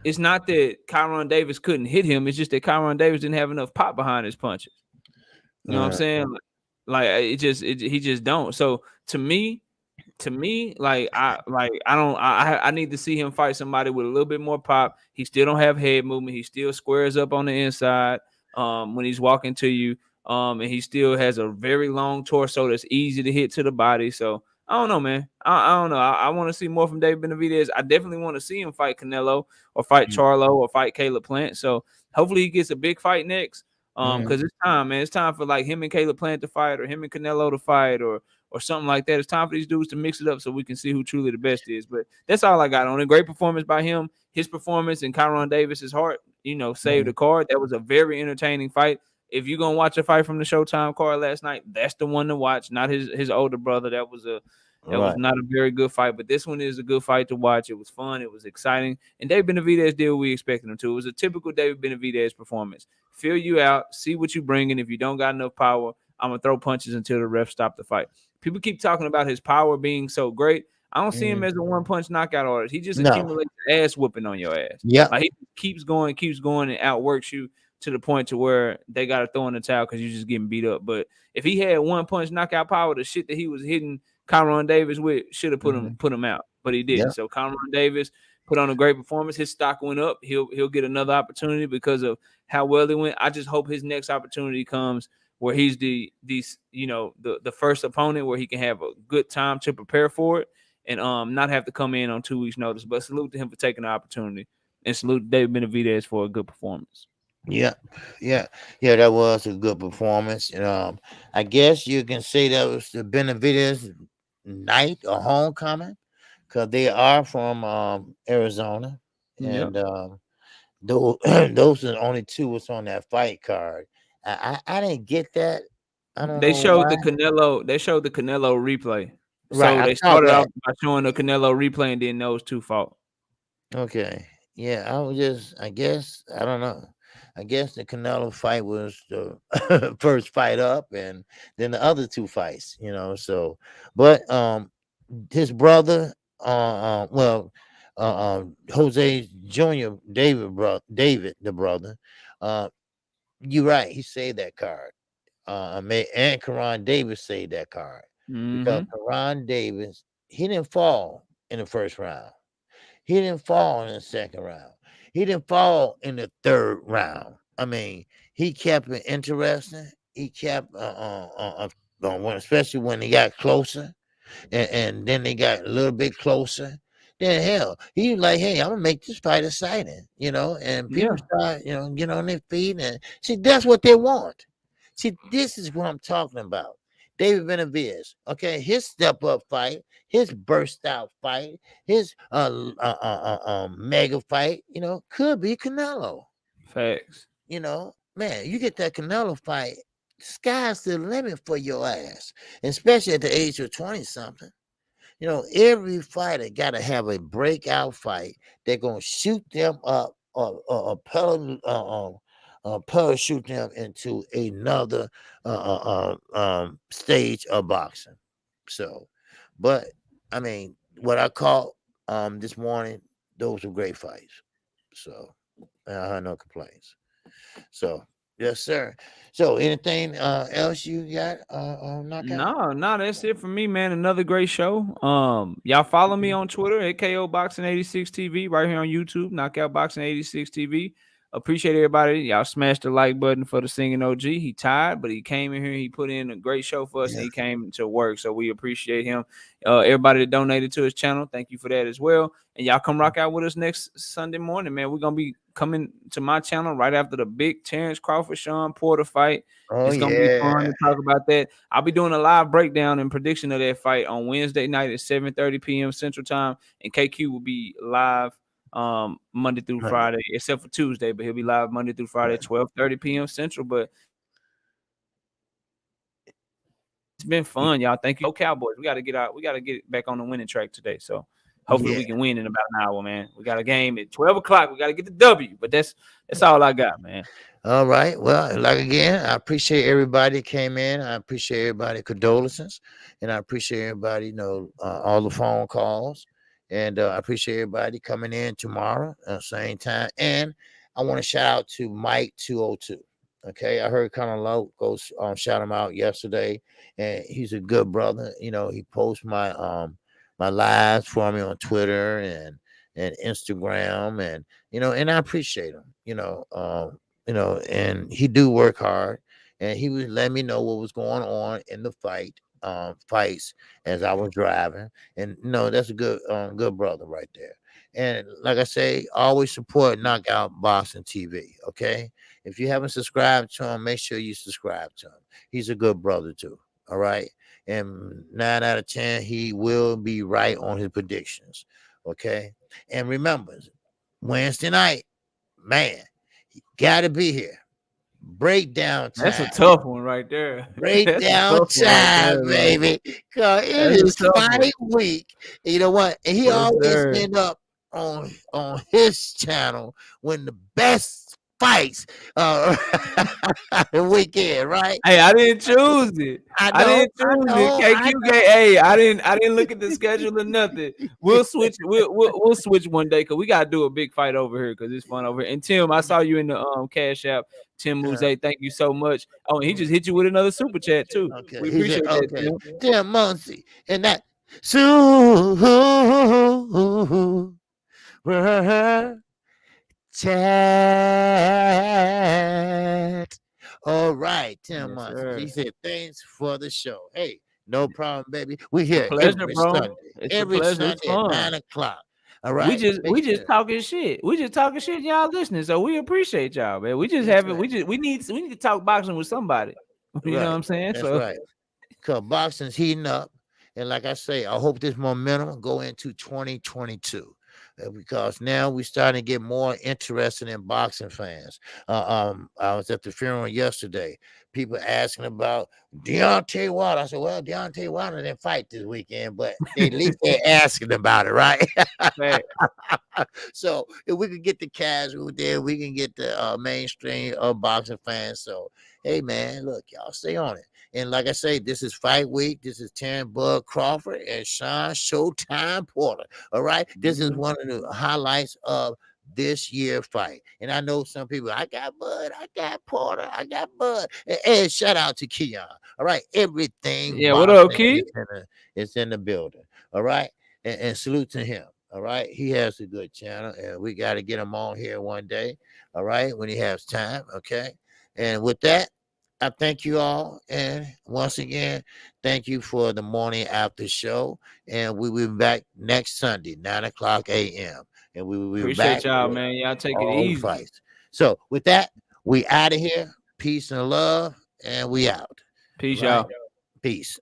it's not that Kyron Davis couldn't hit him. It's just that Kyron Davis didn't have enough pop behind his punches. You know what I'm saying? Like he just don't. So to me, like I need to see him fight somebody with a little bit more pop. He still don't have head movement. He still squares up on the inside when he's walking to you. And he still has a very long torso that's easy to hit to the body. So I don't know, man. I don't know. I want to see more from Dave Benavidez. I definitely want to see him fight Canelo or fight Charlo or fight Caleb Plant. So hopefully he gets a big fight next. Because it's time, man. It's time for like him and Caleb Plant to fight, or him and Canelo to fight, or something like that. It's time for these dudes to mix it up so we can see who truly the best is. But that's all I got on it. Great performance by him. His performance and Kyron Davis's heart, saved the card. That was a very entertaining fight. If you're gonna watch a fight from the Showtime card last night, that's the one to watch. Not his older brother. That was not a very good fight, but this one is a good fight to watch. It was fun. It was exciting. And David Benavidez did what we expected him to. It was a typical David Benavidez performance. Feel you out. See what you bringing. If you don't got enough power, I'm going to throw punches until the ref stop the fight. People keep talking about his power being so great. I don't see him as a one-punch knockout artist. He just accumulates ass whooping on your ass. Yeah. Like he keeps going and outworks you to the point to where they got to throw in the towel because you're just getting beat up. But if he had one-punch knockout power, the shit that he was hitting Kyron Davis with should have put him out, but he didn't. So Kyron Davis put on a great performance. His stock went up. He'll get another opportunity because of how well he went. I just hope his next opportunity comes where he's the first opponent where he can have a good time to prepare for it and not have to come in on 2 weeks notice. But salute to him for taking the opportunity and salute to David Benavidez for a good performance. Yeah, that was a good performance. And I guess you can say that was the Benavidez night or homecoming because they are from Arizona, and those are the only two was on that fight card. I didn't get that. I don't They know showed why. the Canelo. They showed the Canelo replay. Right, So I they saw started off that. by showing the Canelo replay, and then those two fought. Okay, yeah, I guess I don't know. I guess the Canelo fight was the first fight up, and then the other two fights, So, but his brother, Jose Junior, David the brother, You're right. He saved that card. And Karan Davis saved that card because Mm-hmm. Karan Davis, he didn't fall in the first round. He didn't fall in the second round. He didn't fall in the third round. I mean, he kept it interesting. He kept, especially when he got closer, and then they got a little bit closer. Then hell, he was like, "Hey, I'm gonna make this fight exciting," and people Yeah. start, get on their feet and see that's what they want. See, this is what I'm talking about. David Benavidez, okay, his step up fight, his burst out fight, his mega fight, could be Canelo. Facts. Man, you get that Canelo fight, sky's the limit for your ass, especially at the age of 20 something. Every fighter got to have a breakout fight. They're going to shoot them up or parachute them into another stage of boxing. So, but I mean, what I caught this morning, those were great fights. So, I had no complaints. So, yes, sir. So, anything else you got on knockout? No, that's it for me, man. Another great show. Y'all follow me on Twitter at KO Boxing 86 TV, right here on YouTube, Knockout Boxing 86 TV. Appreciate everybody. Y'all smashed the like button for the singing OG. He tired, but he came in here. He put in a great show for us, Yeah. and he came to work. So we appreciate him. Everybody that donated to his channel, thank you for that as well. And y'all come rock out with us next Sunday morning, man. We're gonna be coming to my channel right after the big Terrence Crawford Sean Porter fight. Oh, It's gonna be fun yeah. to talk about that. I'll be doing a live breakdown and prediction of that fight on Wednesday night at 7:30 p.m. Central Time, and KQ will be live Monday through Right. Friday, except for Tuesday, but he'll be live Monday through Friday, 12:30 p.m. Central. But it's been fun, y'all. Thank you. Go Cowboys. We gotta get back on the winning track today. So hopefully Yeah. we can win in about an hour, man. We got a game at 12 o'clock. We gotta get the W, but that's all I got, man. All right. Well, like again, I appreciate everybody that came in. I appreciate everybody condolences, and I appreciate everybody, all the phone calls, and I appreciate everybody coming in tomorrow same time. And I want to shout out to Mike 202. Okay, I heard Colonel Lowe go shout him out yesterday, and he's a good brother. He posts my lives for me on Twitter and Instagram, and I appreciate him. And he do work hard, and he was letting me know what was going on in the fights as I was driving, and that's a good brother right there. And like I say, always support Knockout Boxing TV. Okay, if you haven't subscribed to him, make sure you subscribe to him. He's a good brother too. All right, and 9 out of 10, he will be right on his predictions. Okay, and remember, Wednesday night, man. Gotta be here. Breakdown That's a time. tough one right there. That's a Breakdown tough one right time, there, man. baby. Cause it That's a is tough one. fight week. You know what? And he Yes, always sir. end up on his channel when the best fights the weekend, right? Hey, I didn't choose it. I didn't choose it. KQ gave. Hey, I didn't look at the schedule or nothing. We'll switch. We'll switch one day because we gotta do a big fight over here because it's fun over here. And Tim, I saw you in the Cash App. Tim Muse, thank you so much. Oh, and he just hit you with another super chat too. Okay, We appreciate that, Tim. Tim Muncie. And that chat. All right, Tim Yes, Muncie. sir. He said, thanks for the show. Hey, no problem, baby. We here Pleasure, every bro. Sunday. It's a Every pleasure. It's Sunday at fun. 9 o'clock. All We right. just talking shit. We just talking shit. Y'all listening, so we appreciate y'all, man. We just That's have it. right. We need to talk boxing with somebody. You know what I'm saying? That's So right. Because boxing's heating up. And like I say, I hope this momentum go into 2022. Because now we're starting to get more interested in boxing fans. I was at the funeral yesterday. People asking about Deontay Wilder. I said, well, Deontay Wilder didn't fight this weekend, but at least they're asking about it, right? So if we can get the casual there, we can get the mainstream boxing fans. So, hey, man, look, y'all stay on it. And like I say, this is fight week. This is Terrence Bud Crawford and Sean Showtime Porter. All right. This is one of the highlights of this year fight. And I know some people, I got Bud, I got Porter, I got Bud. And shout out to Keon. All right. Everything Yeah, what up, boxing Key? is in the building. All right. And salute to him. All right. He has a good channel, and we got to get him on here one day. All right. When he has time. Okay. And with that, I thank you all. And once again, thank you for the morning after show. And we will be back next Sunday, 9 o'clock a.m. And we will be Appreciate back y'all, with man. Y'all take it all the easy. fights. So with that, we out of here. Peace and love. And we out. Peace, Right? y'all. Peace.